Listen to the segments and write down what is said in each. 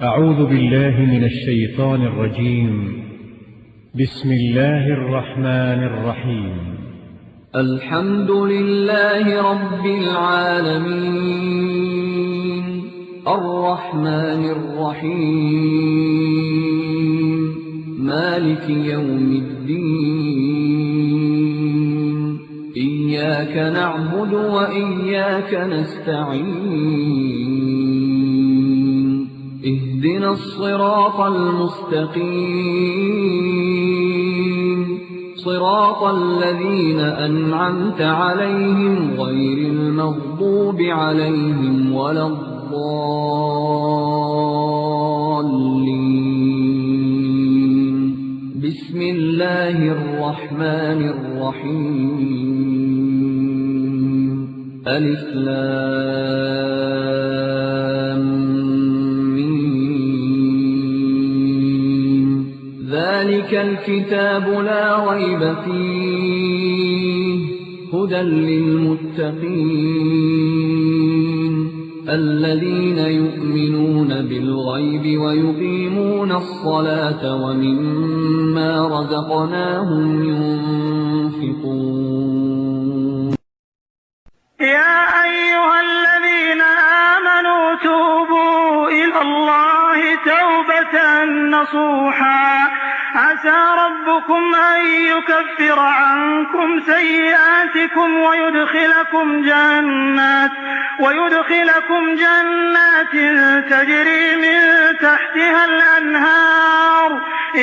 أعوذ بالله من الشيطان الرجيم. بسم الله الرحمن الرحيم. الحمد لله رب العالمين الرحمن الرحيم مالك يوم الدين إياك نعبد وإياك نستعين اهدنا الصراط المستقيم صراط الذين أنعمت عليهم غير المغضوب عليهم ولا الضالين. بسم الله الرحمن الرحيم. ألف لام ميم. ذلك الكتاب لا ريب فيه هدى للمتقين الذين يؤمنون بالغيب ويقيمون الصلاة ومما رزقناهم ينفقون. يا أيها الذين آمنوا توبوا إلى الله توبة نصوحا عسى ربكم أن يكفر عنكم سيئاتكم ويدخلكم جنات تجري من تحتها الأنهار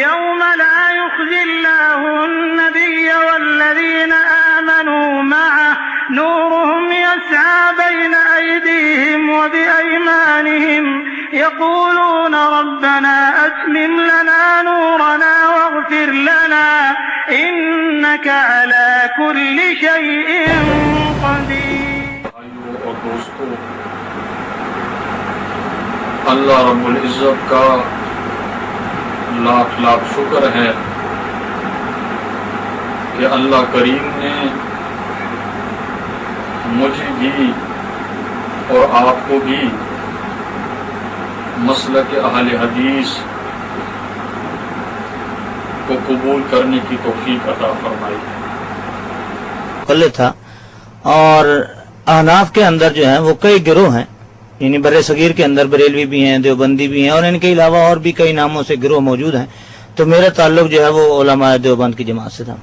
يوم لا يخزي الله النبي والذين آمنوا معه نورهم يسعى بين أيديهم وبأيمانهم يقولون ربنا أتمم لنا نورنا واغفر لنا إنك على كل شيء قدير. اور دوستو، اللہ رب العزت کا لاکھ لاکھ شکر ہے کہ اللہ کریم نے مجھے بھی اور آپ کو بھی مسلک اہل حدیث کو قبول کرنے کی توفیق عطا فرمائی. تھا اور احناف کے اندر جو ہیں وہ کئی گروہ ہیں، یعنی بر صغیر کے اندر بریلوی بھی ہیں، دیوبندی بھی ہیں، اور ان کے علاوہ اور بھی کئی ناموں سے گروہ موجود ہیں. تو میرا تعلق جو ہے وہ علماء دیوبند کی جماعت سے تھا.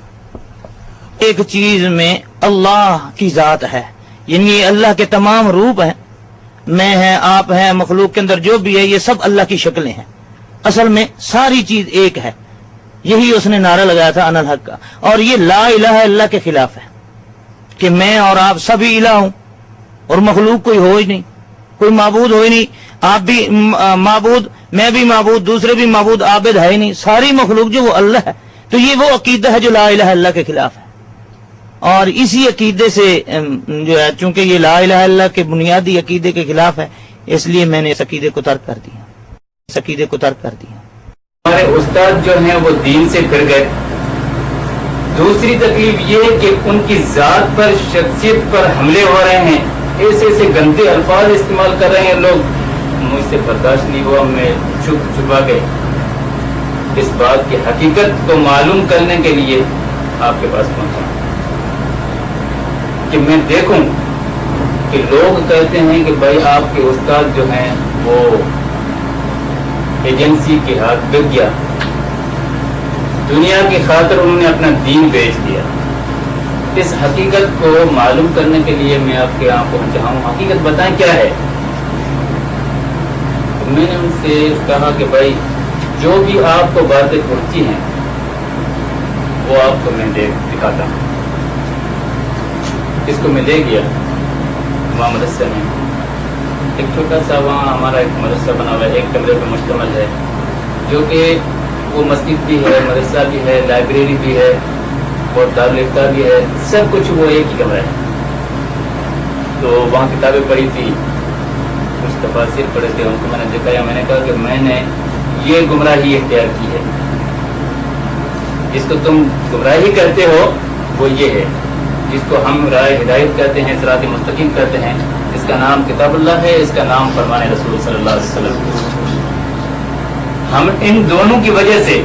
ایک چیز میں اللہ کی ذات ہے، یعنی اللہ کے تمام روپ ہیں، میں ہیں، آپ ہیں، مخلوق کے اندر جو بھی ہے یہ سب اللہ کی شکلیں ہیں. اصل میں ساری چیز ایک ہے. یہی اس نے نعرہ لگایا تھا ان الحق کا. اور یہ لا الہ اللہ کے خلاف ہے کہ میں اور آپ سبھی الہ ہوں اور مخلوق کوئی ہو ہی نہیں، کوئی معبود ہو ہی نہیں. آپ بھی معبود، میں بھی معبود، دوسرے بھی معبود، عابد ہے ہی نہیں. ساری مخلوق جو وہ اللہ ہے. تو یہ وہ عقیدہ ہے جو لا الہ اللہ کے خلاف ہے. اور اسی عقیدے سے جو ہے، چونکہ یہ لا الہ اللہ کے بنیادی عقیدے کے خلاف ہے، اس لیے میں نے اس عقیدے کو ترک کر دیا. ہمارے استاد جو ہیں وہ دین سے پھر گئے. دوسری تکلیف یہ کہ ان کی ذات پر، شخصیت پر حملے ہو رہے ہیں، ایسے ایسے گندے الفاظ استعمال کر رہے ہیں لوگ. مجھ سے برداشت نہیں ہوا، میں چھپا گئے. اس بات کی حقیقت کو معلوم کرنے کے لیے آپ کے پاس پہنچا کہ میں دیکھوں کہ لوگ کہتے ہیں کہ بھائی آپ کے استاد جو ہیں وہ ایجنسی کے ہاتھ بک گیا، دنیا کی خاطر انہوں نے اپنا دین بیچ دیا. اس حقیقت کو معلوم کرنے کے لیے میں آپ کے یہاں پہنچا ہوں. حقیقت بتائیں کیا ہے. میں نے ان سے کہا کہ بھائی جو بھی آپ کو باتیں پہنچی ہیں وہ آپ کو میں دکھاتا ہوں. اس کو میں لے گیا وہاں مدرسے میں. ایک چھوٹا سا وہاں ہمارا ایک مدرسہ بنا ہوا ہے، ایک کمرے پہ مشتمل ہے، جو کہ وہ مسجد بھی ہے، مدرسہ بھی ہے، لائبریری بھی ہے اور دارالفتہ بھی ہے. سب کچھ وہ ایک ہی کمرہ ہے. تو وہاں کتابیں پڑھی تھی، کچھ تفاسیر پڑھے تھے، ان کو میں نے دکھایا. میں نے کہا کہ میں نے یہ گمراہی اختیار کی ہے، جس کو تم گمراہی کہتے ہو وہ یہ ہے، جس کو ہم راہ ہدایت کہتے ہیں، صراط مستقیم کہتے ہیں. اس کا نام کتاب اللہ ہے، اس کا نام فرمان رسول صلی اللہ علیہ وسلم. ہم ان دونوں کی وجہ سے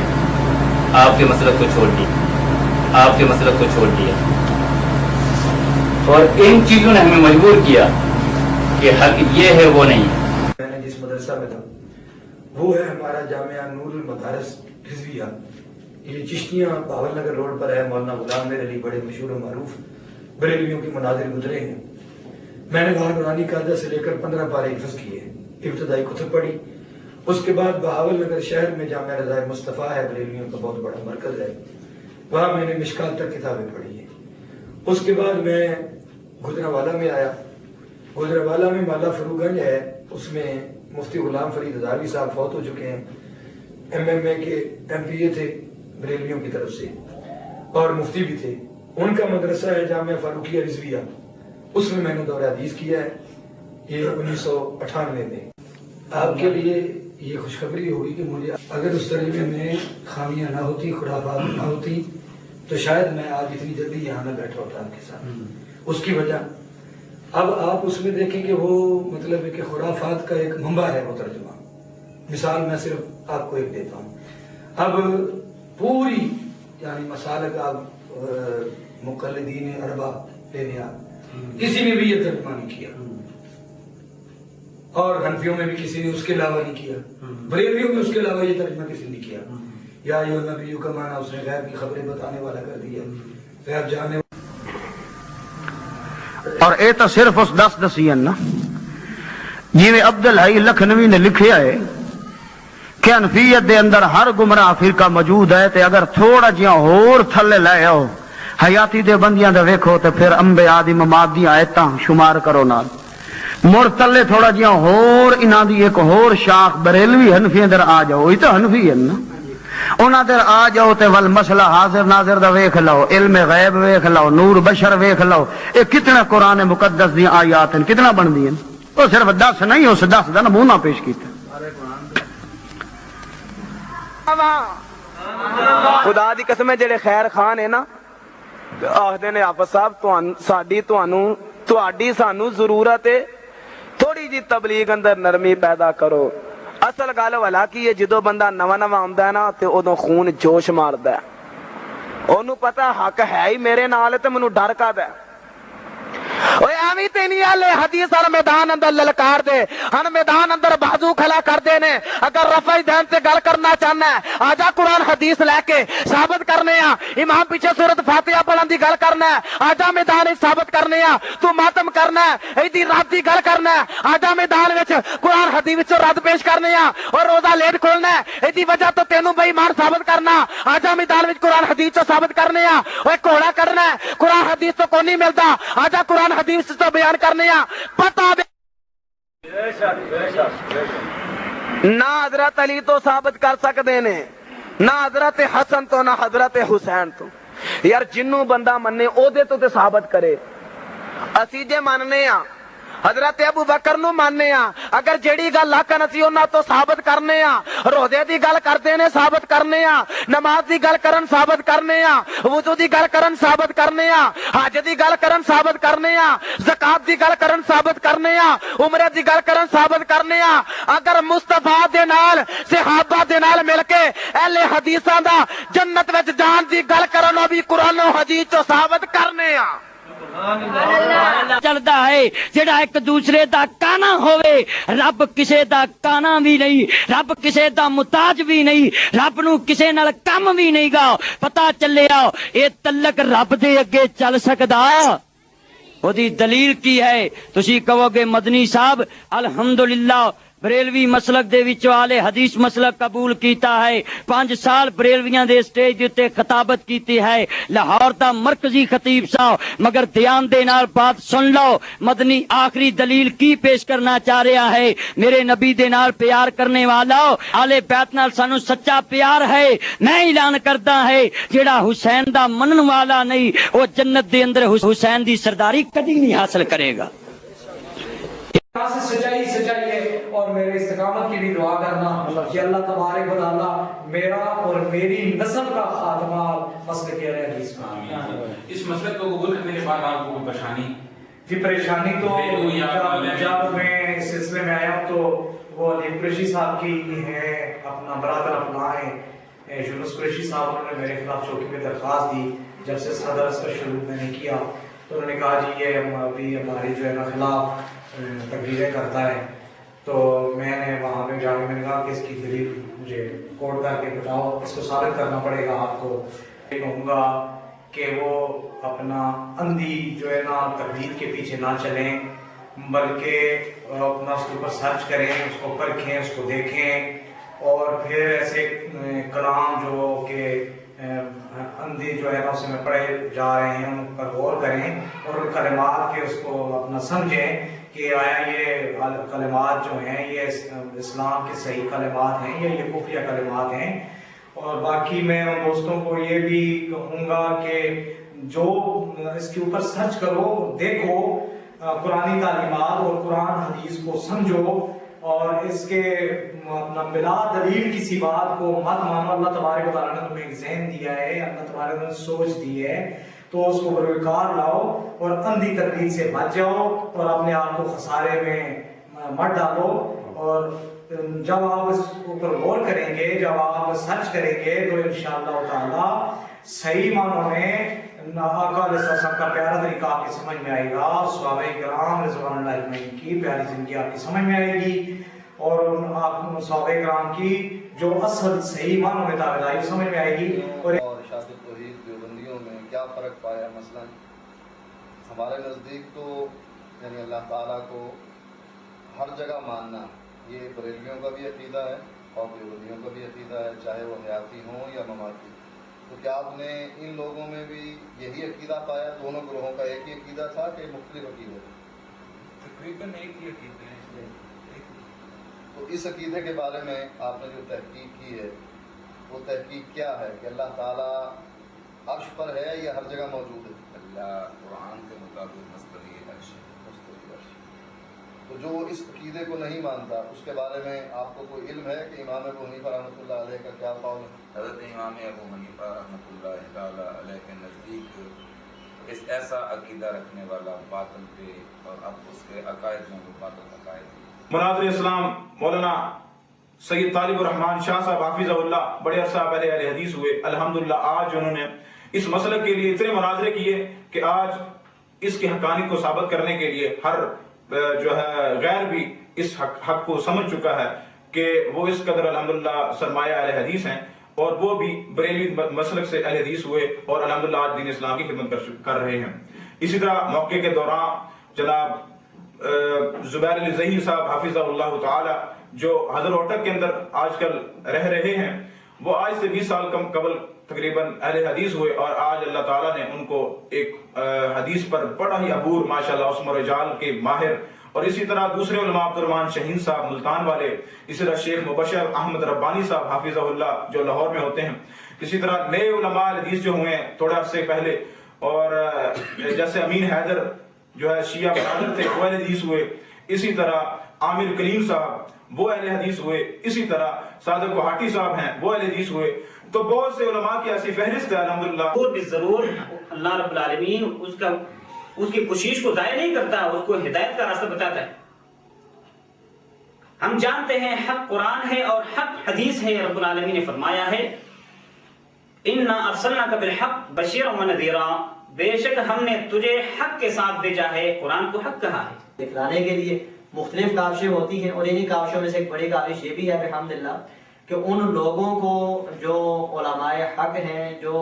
آپ کے مسلک کو چھوڑ دیا، آپ کے مسلک کو چھوڑ دیا، اور ان چیزوں نے ہمیں مجبور کیا کہ حق یہ ہے وہ نہیں ہے۔ میں نے جس مدرسہ میں تھا وہ ہے ہمارا جامعہ نور المدارس رضویہ، یہ چشتیاں بہاول نگر روڈ پر ہے۔ مولانا غلام میر علی بڑے مشہور و معروف بریلویوں کے مناظر گزرے ہیں۔ میں نے وہاں قرآن قاعدہ سے لے کر 15 پارے حفظ کیے، ابتدائی کتب پڑھی۔ اس کے بعد بہاول نگر شہر میں جامعہ رضائے مصطفیٰ ہے، بریلویوں کا بہت بڑا مرکز ہے، وہاں میں نے مشکات تک کتابیں پڑھی ہیں۔ اس کے بعد میں گجرانوالہ میں آیا۔ گجرانوالہ میں مالا فروغ گنج ہے، اس میں مفتی غلام فرید ہزاروی صاحب فوت ہو چکے ہیں، MMA کے MPA تھے بریلویوں کی طرف سے اور مفتی بھی تھے۔ ان کا مدرسہ ہے جامعہ فاروقیہ رضویہ، اس میں نے دورہ حدیث کیا ہے، یہ 1998 میں۔ آپ کے لیے یہ خوشخبری ہوگی کہ مجھے اگر اس طریقے میں خامیاں نہ ہوتی، خرافات نہ ہوتی، تو شاید میں آج اتنی جلدی یہاں نہ بیٹھا ہوتا آپ کے ساتھ۔ اس کی وجہ اب آپ اس میں دیکھیں کہ وہ مطلب ہے کہ خرافات کا ایک منبع ہے وہ ترجمہ۔ مثال میں صرف آپ کو ایک دیتا ہوں، اب پوری یعنی مسالک آپ مقلدین اربع لینے آپ کسی نے بھی یہ ترجمہ نہیں کیا، اور حنفیوں میں بھی کسی نے اس کے علاوہ نہیں کیا، بریلویوں میں اس کے علاوہ یہ ترجمہ کسی نے کیا۔ یا ایھا النبی کا معنی اس نے غیب کی خبریں بتانے والا کر دیا، غیب جاننے۔ اور اے تو صرف اس دس دسی نا جی عبد الحی لکھنوی نے لکھیا ہے کہ حنفیت دے اندر ہر گمراہ فرقہ موجود ہے، تے اگر تھوڑا جہا ہور تھلے لے آؤ حیاتی دے بندیاں دے ویکھو تے پھر انبیاء دی مماد دی آیتاں شمار کرو نال، مڑ تلے تھوڑا جہا ہور انہاں دی ایک ہور شاخ بریلوی حنفی اندر آ جاؤ، وہی تو حنفی ہے نا، انہاں در آ جاؤ تے ول مسئلہ حاضر ناظر دا ویکھ لو، علم غیب ویکھ لو، نور بشر ویکھ لو، اے کتنا قرآن مقدس دی آیات ہیں، کتنا بن دی ہیں، وہ صرف 10 نہیں، اس 10 دا نمونہ پیش کیتا۔ خدا دی قسم جڑے خیر خان ہے نا آخدے نے حافظ صاحب تہاڈی سانو ضرورت ہے تھوڑی جی تبلیغ اندر نرمی پیدا کرو۔ اصل گل والا کی ہے جدو بندہ نواں نواں آندا ہے نا تے اودوں خون جوش ماردا ہے، اونوں پتہ حق ہے ہی میرے نال تے مینوں ڈر کدا ہے۔ اوے ایویں تے نہیں آلے حدیث ہر میدان اندر للکار دے، ہر میدان اندر بازو کھلا کر دے نے۔ اگر رفع دین تے گل کرنا چاہنا ہے آجا قرآن حدیث لے کے ثابت کرنے آ، امام پیچھے سورۃ فاتحہ پڑھن دی گل کرنا ہے آجا میدان وچ ثابت کرنے آ، تو ماتم کرنا ہے ایدی رات دی گل کرنا ہے آجا میدان وچ قرآن حدیث وچ رد پیش کرنے آ، اور روزہ لیٹ کھولنا ہے ایدی وجہ تو تینوں بے ایمان ثابت کرنا آجا میدان وچ قرآن حدیث تو ثابت کرنے آ، اوے گھوڑا کرنا ہے قرآن حدیث تو کوئی نہیں ملدا آجا قرآن حدیث تو بیان کرنے آ، پتہ نہ حضرت علی تو ثابت کر سکتے نے، نہ حضرت حسن تو نہ حضرت حسین تو۔ یار جنوں بندہ مننے او دے تو تے ثابت کرے، اسی جے مننے آ حضرت ابو بکر نو ماننے آ، اگر جیڑی گل آکھن اسی انہاں تو ثابت کرنے آ، روزے دی گل کردے نے ثابت کرنے آ، نماز دی گل کرن ثابت کرنے آ، وضو دی گل کرن ثابت کرنے آ، حج دی گل کرن ثابت کرنے آ، زکات دی گل کرن ثابت کرنے آ، عمرے دی گل کرن ثابت کرنے آ۔ اگر مصطفیٰ دے نال صحابہ دے نال مل کے اہل حدیثاں دا جنت وچ جان دی گل کرن او بھی قرآن و حدیث تو ثابت کرنے آ۔ چلتا ہے جڑا ایک دوسرے دا کانا ہوئے، رب کسے دا کانا بھی نہیں، رب کسے دا محتاج بھی نہیں، رب نو کسے نال کم بھی نہیں گا۔ پتا چلے آؤ اے تعلق رب دے اگے چل سکدا، او دی دلیل کی ہے؟ تسی کہو گے مدنی صاحب الحمدللہ بریلوی مسلک دے وچوں آلے حدیث مسلک قبول کیتا ہے، 5 سال بریلویاں دے سٹیج تے خطابت کیتی ہے، لاہور دا مرکزی خطیب سا، مگر دھیان دے نال بات سن لو، مدنی آخری دلیل کی پیش کرنا چاہ رہا ہے؟ میرے نبی دے نال پیار کرنے والا آلے بیت نال سانو سچا پیار ہے، میں اعلان کردا ہے جیڑا حسین دا منن والا نہیں وہ جنت دے اندر حسین دی سرداری کدی نہیں حاصل کرے گا۔ سچائی ہے، اور میرے استقامت کی بھی دعا کرنا کہ اللہ تبارک و تعالی میرا اور میری نسل کا خاتمہ مسلک اہل حدیث میں۔ اس مسلک کو قبول کرنے کے بعد آپ کو پریشانی؟ جی پریشانی تو جب میں اس سلسلے میں آیا ہوں تو وہ علی قریشی صاحب کی ہے، اپنا برادر اپنا ہے یونس قریشی صاحب، انہوں نے میرے خلاف چوکی میں درخواست دی جب سے صدر اس کا شروع میں نے کیا، تو انہوں نے کہا جی یہ ابھی ہماری جو ہے نا خلاف تقریریں کرتا ہے، تو میں نے وہاں پہ جا کے میں نے کہا کہ اس کی دلیل مجھے کوٹ کر کے بتاؤ، اس کو ثابت کرنا پڑے گا آپ کو۔ کہوں گا کہ وہ اپنا اندھی جو ہے نا تقلید کے پیچھے نہ چلیں، بلکہ اپنا اس کے اوپر سرچ کریں، اس کو پرکھیں، اس کو دیکھیں، اور پھر ایسے کلام جو کہ اندھی جو ہے نا اس میں پڑھے جا رہے ہیں ان پر غور کریں، اور ان کلمات کے اس کو اپنا سمجھیں کہ آیا یہ کلمات جو ہیں یہ اسلام کے صحیح کلمات ہیں یا یہ کفریہ کلمات ہیں۔ اور باقی میں ان دوستوں کو یہ بھی کہوں گا کہ جو اس کے اوپر سرچ کرو، دیکھو قرآنی تعلیمات اور قرآن حدیث کو سمجھو، اور اس کے بلا دلیل کسی بات کو مت مانو۔ اللہ تبارک و تعالیٰ نے تمہیں ایک ذہن دیا ہے، اللہ تبارک نے سوچ دی ہے، تو اس کو بروکار لاؤ اور اندھی تقلید سے بچ جاؤ اور اپنے آپ کو خسارے میں مت ڈالو۔ اور جب آپ اس اوپر غور کریں گے، جب آپ سرچ کریں گے، تو انشاءاللہ تعالیٰ صحیح معنوں میں آقا علیہ السلام کا پیارا طریقہ آپ کی سمجھ میں آئے گا، صحابہ کرام رضوان اللہ اجمعین کی پیاری زندگی آپ کی سمجھ میں آئے گی، اور آپ صحابہ کرام کی جو اصل صحیح معنوں میں تابعداری سمجھ میں آئے گی۔ اور ارشاد التوحید دیوبندیوں میں کیا فرق پایا؟ مثلا ہمارے نزدیک تو یعنی اللہ تعالیٰ کو ہر جگہ ماننا، یہ بریلویوں کا بھی عقیدہ ہے اور دیوبندیوں کا بھی عقیدہ ہے، چاہے وہ حیاتی ہوں یا مماتی۔ تو کیا آپ نے ان لوگوں میں بھی یہی عقیدہ پایا؟ دونوں گروہوں کا ایک ہی عقیدہ تھا کہ مختلف عقیدے تھے؟ تقریباً ایک ہی عقیدے ہیں۔ تو اس عقیدے کے بارے میں آپ نے جو تحقیق کی ہے وہ تحقیق کیا ہے کہ اللہ تعالیٰ عرش پر ہے یا ہر جگہ موجود ہے؟ اللہ قرآن کے مطابق مستوی عرش ہے۔ تو جو اس عقیدے کو نہیں مانتا اس کے بارے میں آپ کو کوئی علم ہے کہ امام ابو حنیفہ رحمۃ اللہ علیہ کا کیا قول ہے؟ حضرت امام ابو حنیفہ رحمۃ اللہ تعالیٰ علیہ کے نزدیک اس ایسا عقیدہ رکھنے والا باطل پہ اور اب اس کے عقائد میں وہ باطل عقائد۔ مناظر اسلام مولانا سید طالب الرحمان شاہ صاحب حافظہ اللہ بڑے عرصہ پہلے اہل حدیث ہوئے، الحمدللہ آج انہوں نے اس مسئلے کے لیے اتنے مناظرے کیے کہ آج اس کی حقانیت کو ثابت کرنے کے لیے ہر جو ہے غیر بھی اس حق کو سمجھ چکا ہے کہ وہ اس قدر الحمدللہ سرمایہ اہل حدیث ہیں، اور وہ بھی بریلوی مسلک سے اہل حدیث ہوئے اور الحمدللہ آج دین اسلام کی خدمت کر رہے ہیں۔ اسی طرح موقع کے دوران جناب زبیر علی ظہیر صاحب حافظہ اللہ تعالی جو حضر اوٹک کے اندر آج کل رہ رہے ہیں، وہ آج سے 20 سال کم قبل تقریباً اہل حدیث ہوئے، اور آج اللہ تعالیٰ نے ان کو ایک حدیث پر بڑا ہی عبور ماشاءاللہ عصم و رجال کے ماہر، اور اسی طرح دوسرے علماء عبد الرحمن شہین صاحب ملتان والے، اسی طرح شیخ مبشر احمد ربانی صاحب حافظہ اللہ جو لاہور میں ہوتے ہیں، اسی طرح نئے علماء حدیث جو ہوئے ہیں تھوڑے عرصے پہلے، اور جیسے امین حیدر جو ہے شیعہ برادر تھے وہ اہل حدیث ہوئے، اسی طرح عامر کلیم صاحب وہ اہل حدیث ہوئے، اسی طرح صادق کوہاٹی صاحب ہیں وہ اہل حدیث ہوئے۔ تو بہت سے علماء کی ایسی فہرست ہے الحمدللہ۔ ضرور اللہ رب العالمین اس کی کوشش کو ضائع نہیں کرتا، اس کو ہدایت کا راستہ بتاتا ہے۔ ہم جانتے ہیں حق قرآن ہے اور حق حدیث ہے، رب العالمین نے فرمایا ہے اِنَّا أَرْسَلْنَاكَ بِالْحَقِّ بَشِيرًا وَنَذِيرًا، بے شک ہم نے تجھے حق کے ساتھ بھیجا ہے، قرآن کو حق کہا ہے۔ دکھلانے کے لیے مختلف کاوشیں ہوتی ہیں، اور انہی کاوشوں میں سے ایک بڑی کاوش یہ بھی ہے الحمدللہ کہ ان لوگوں کو جو علماء حق ہیں، جو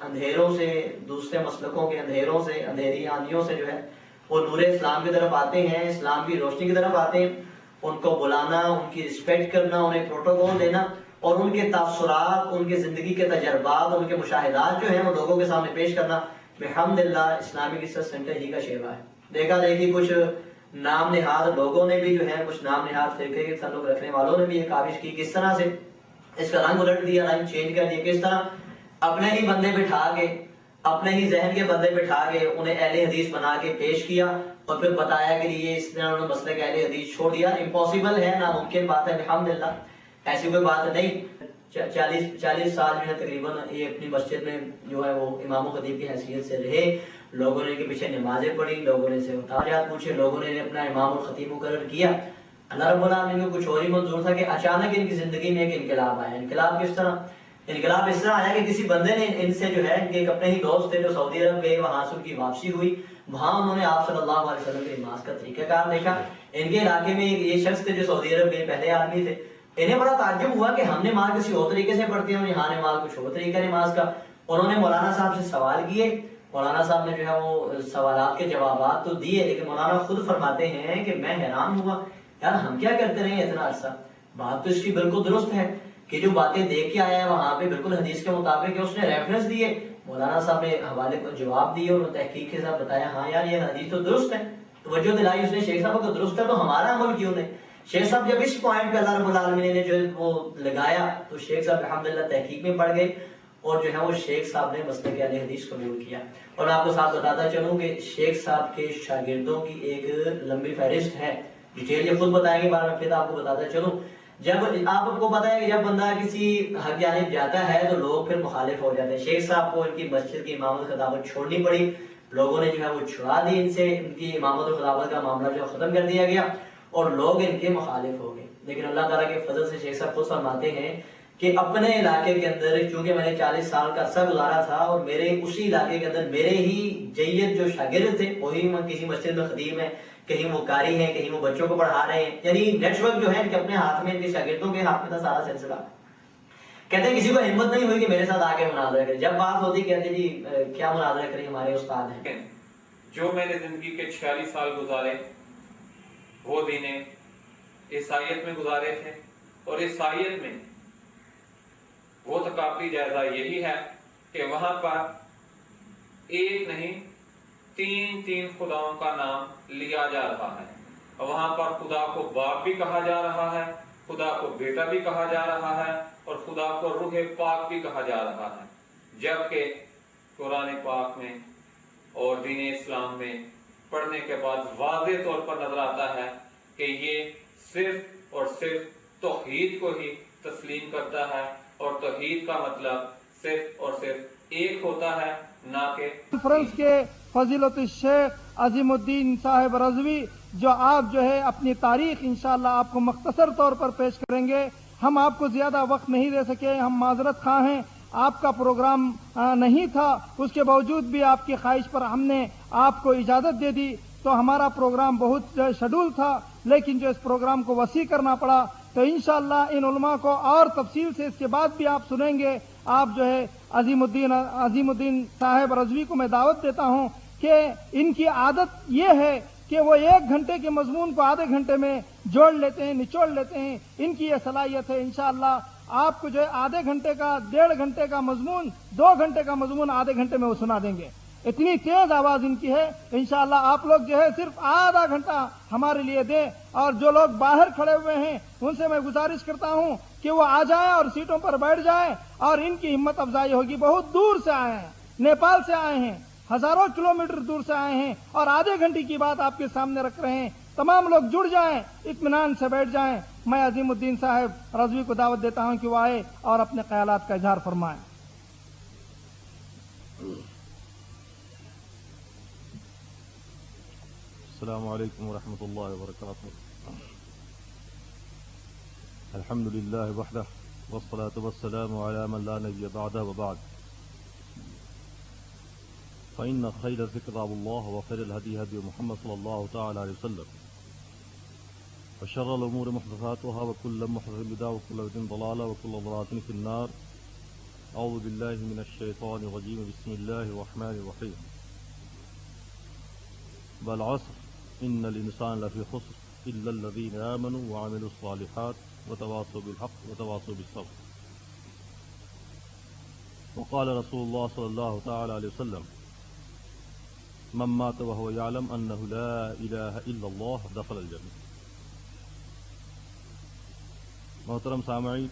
اندھیروں سے، دوسرے مسلکوں کے اندھیروں سے، اندھیری آندھیوں سے جو ہے وہ نور اسلام کی طرف آتے ہیں، اسلام کی روشنی کی طرف آتے ہیں، ان کو بلانا، ان کی رسپیکٹ کرنا، انہیں پروٹوکول دینا، اور ان کے تاثرات، ان کے زندگی کے تجربات، ان کے مشاہدات جو ہیں وہ لوگوں کے سامنے پیش کرنا الحمدللہ اسلامی ریسرچ سینٹر ہی کا شیوا ہے۔ دیکھا دیکھی کچھ نام نہاد لوگوں نے بھی جو ہے، کچھ نام نہاد فرقے کے تعلق رکھنے والوں نے بھی یہ کاوش کی، کس طرح سے اس کا رنگ الٹ دیا، رنگ چینج کر دیا، کس طرح اپنے ہی بندے بٹھا کے، اپنے ہی ذہن کے بندے بٹھا کے انہیں اہل حدیث بنا کے پیش کیا، اور پھر بتایا کہ یہ اس طرح انہوں نے مسئلہ اہل حدیث چھوڑ دیا۔ امپاسبل ہے، ناممکن بات ہے الحمدللہ، ایسی کوئی بات نہیں۔ 40 سال جو ہے تقریباً یہ اپنی مسجد میں جو ہے وہ امام و خطیب کی حیثیت سے رہے، لوگوں نے ان کے پیچھے نمازیں پڑھی، لوگوں نے سے تاجات پوچھے، لوگوں نے اپنا امام و خطیب مقرر کیا، اللہ رب العالمین کو کچھ اور ہی منظور تھا کہ اچانک ان کی زندگی میں ایک انقلاب آیا. انقلاب کس طرح؟ انقلاب اس طرح آیا کہ کسی بندے نے ان سے جو ہے ان کے ایک اپنے ہی دوست تھے جو سعودی عرب گئے, وہاں سے ان کی واپسی ہوئی, وہاں انہوں نے آپ صلی اللہ علیہ وسلم کے نماز کا طریقہ کار دیکھا. ان کے علاقے میں یہ شخص تھے جو سعودی عرب گئے, پہلے آدمی تھے. انہیں بڑا تعجب ہوا کہ ہم نے نماز کسی اور طریقے سے پڑھتے ہیں اور یہاں نماز کچھ اور طریقہ نماز کا. انہوں نے مولانا صاحب سے سوال کیے, مولانا صاحب نے جو ہے وہ سوالات کے جوابات تو دیے, لیکن مولانا خود فرماتے ہیں کہ میں حیران ہوا, یار ہم کیا کرتے رہے اتنا عرصہ. بات تو اس کی بالکل درست ہے کہ جو باتیں دیکھ کے آیا ہے وہاں پہ بالکل حدیث کے مطابق اس نے ریفرنس دیے, مولانا صاحب نے حوالے کو جواب دیے اور تحقیق کے ساتھ بتایا ہاں یار یہ حدیث تو درست ہے. توجہ دلائی اس نے شیخ صاحب کو, درست ہے تو ہمارا عمل کیوں نہیں. شیخ صاحب جب اس پوائنٹ پہ اللہ رب العالمین نے جو وہ لگایا تو شیخ صاحب الحمدللہ تحقیق میں پڑ گئے اور جو ہے وہ شیخ صاحب نے مسلک اہل حدیث قبول کیا. اور میں آپ کو ساتھ بتاتا چلوں کہ شیخ صاحب کے شاگردوں کی ایک لمبی فہرست ہے, ڈیٹیل یہ خود بتائیں گے, بعد میں پھر آپ کو بتاتا چلوں. جب آپ کو پتا ہے کہ جب بندہ کسی حق جانب جاتا ہے تو لوگ پھر مخالف ہو جاتے ہیں. شیخ صاحب کو ان کی مسجد کی امامت خطابت چھوڑنی پڑی, لوگوں نے جو ہے وہ چھڑا دی ان سے, ان کی امامت و خطابت کا معاملہ جو ختم کر دیا گیا اور لوگ ان کے مخالف ہو گئے. لیکن اللہ تعالیٰ کے فضل سے شیخ صاحب خود فرماتے ہیں کہ اپنے علاقے کے اندر چونکہ میں نے 40 سال کا عرصہ گزارا تھا اور میرے اسی علاقے کے اندر میرے ہی جید جو شاگرد تھے وہی کسی مسجد میں خطیب ہیں, کہیں وہ قاری ہیں, کہیں وہ بچوں کو پڑھا رہے ہیں, یعنی نیٹ ورک جو ہے ان کے اپنے ہاتھ میں, ان کے شاگردوں کے ہاتھ میں تھا سارا سلسلہ. کہتے ہیں کسی کو ہمت نہیں ہوئی کہ میرے ساتھ آ کے مناظرہ کرے. جب بات ہوتی کہتے جی کیا مناظرہ کریں, ہمارے استاد ہیں. جو میں نے زندگی کے 46 سال گزارے وہ دین عیسائیت میں گزارے تھے, اور عیسائیت میں وہ ثقافتی جائزہ یہی ہے کہ وہاں پر ایک نہیں 3 خداؤں کا نام لیا جا رہا ہے. وہاں پر خدا کو باپ بھی کہا جا رہا ہے, خدا کو بیٹا بھی کہا جا رہا ہے, اور خدا کو روح پاک بھی کہا جا رہا ہے. جبکہ قرآن پاک میں اور دین اسلام میں پڑھنے کے بعد واضح طور پر نظر آتا ہے کہ یہ صرف اور صرف توحید کو ہی تسلیم کرتا ہے, اور توحید کا مطلب صرف اور صرف ایک ہوتا ہے, نہ کہ کانفرنس کے فضیلت الشیخ عظیم الدین صاحب رضوی جو آپ جو ہے اپنی تاریخ انشاءاللہ آپ کو مختصر طور پر پیش کریں گے. ہم آپ کو زیادہ وقت نہیں دے سکے, ہم معذرت خواہ ہیں, آپ کا پروگرام نہیں تھا, اس کے باوجود بھی آپ کی خواہش پر ہم نے آپ کو اجازت دے دی. تو ہمارا پروگرام بہت شیڈول تھا, لیکن جو اس پروگرام کو وسیع کرنا پڑا, تو انشاءاللہ ان علماء کو اور تفصیل سے اس کے بعد بھی آپ سنیں گے. آپ جو ہے عظیم الدین صاحب رضوی کو میں دعوت دیتا ہوں کہ ان کی عادت یہ ہے کہ وہ 1 گھنٹے کے مضمون کو آدھے گھنٹے میں جوڑ لیتے ہیں, نچوڑ لیتے ہیں. ان کی یہ صلاحیت ہے. انشاءاللہ آپ کو جو ہے آدھے گھنٹے کا 1.5 گھنٹے کا مضمون 2 گھنٹے کا مضمون آدھے گھنٹے میں وہ سنا دیں گے. اتنی تیز آواز ان کی ہے. انشاءاللہ آپ لوگ جو ہے صرف آدھا گھنٹہ ہمارے لیے دیں, اور جو لوگ باہر کھڑے ہوئے ہیں ان سے میں گزارش کرتا ہوں کہ وہ آ جائیں اور سیٹوں پر بیٹھ جائیں, اور ان کی ہمت افزائی ہوگی. بہت دور سے آئے ہیں, نیپال سے آئے ہیں, ہزاروں کلومیٹر دور سے آئے ہیں, اور آدھے گھنٹے کی بات آپ کے سامنے رکھ رہے ہیں. تمام لوگ جڑ جائیں, اطمینان سے بیٹھ جائیں. میں عظیم الدین صاحب رضوی کو دعوت دیتا ہوں کہ وہ آئے اور اپنے خیالات کا اظہار فرمائیں. السلام علیکم ورحمۃ اللہ وبرکاتہ. الحمد للہ وحدہ والصلاة والسلام علی من لا نبی بعدہ وبعد. فإن خیر کتاب اللہ وخیر الہدی ہدی محمد صلی اللہ تعالی علیہ وسلم, وشر الامور محدثاتها وكل محدثۃ بدعہ وكل بدعۃ ضلالہ وكل ضلالۃ فی النار. اعوذ باللہ من الشیطان الرجیم. بسم اللہ الرحمن الرحیم. والعصر ان الانسان لفی خسر الا الذین آمنوا وعملوا الصالحات وتواصوا بالحق وتواصوا بالصبر. وقال رسول اللہ صلی اللہ تعالی علیہ وسلم من مات وهو يعلم انه لا الہ الا اللہ دخل الجنہ. محترم سامعین,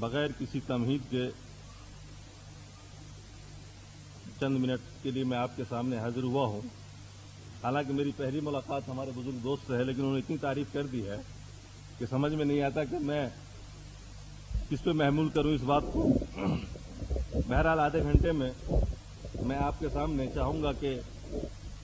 بغیر کسی تمہید کے چند منٹ کے لیے میں آپ کے سامنے حاضر ہوا ہوں. حالانکہ میری پہلی ملاقات ہمارے بزرگ دوست سے ہے, لیکن انہوں نے اتنی تعریف کر دی ہے کہ سمجھ میں نہیں آتا کہ میں کس پہ محمول کروں اس بات کو. بہرحال آدھے گھنٹے میں آپ کے سامنے چاہوں گا کہ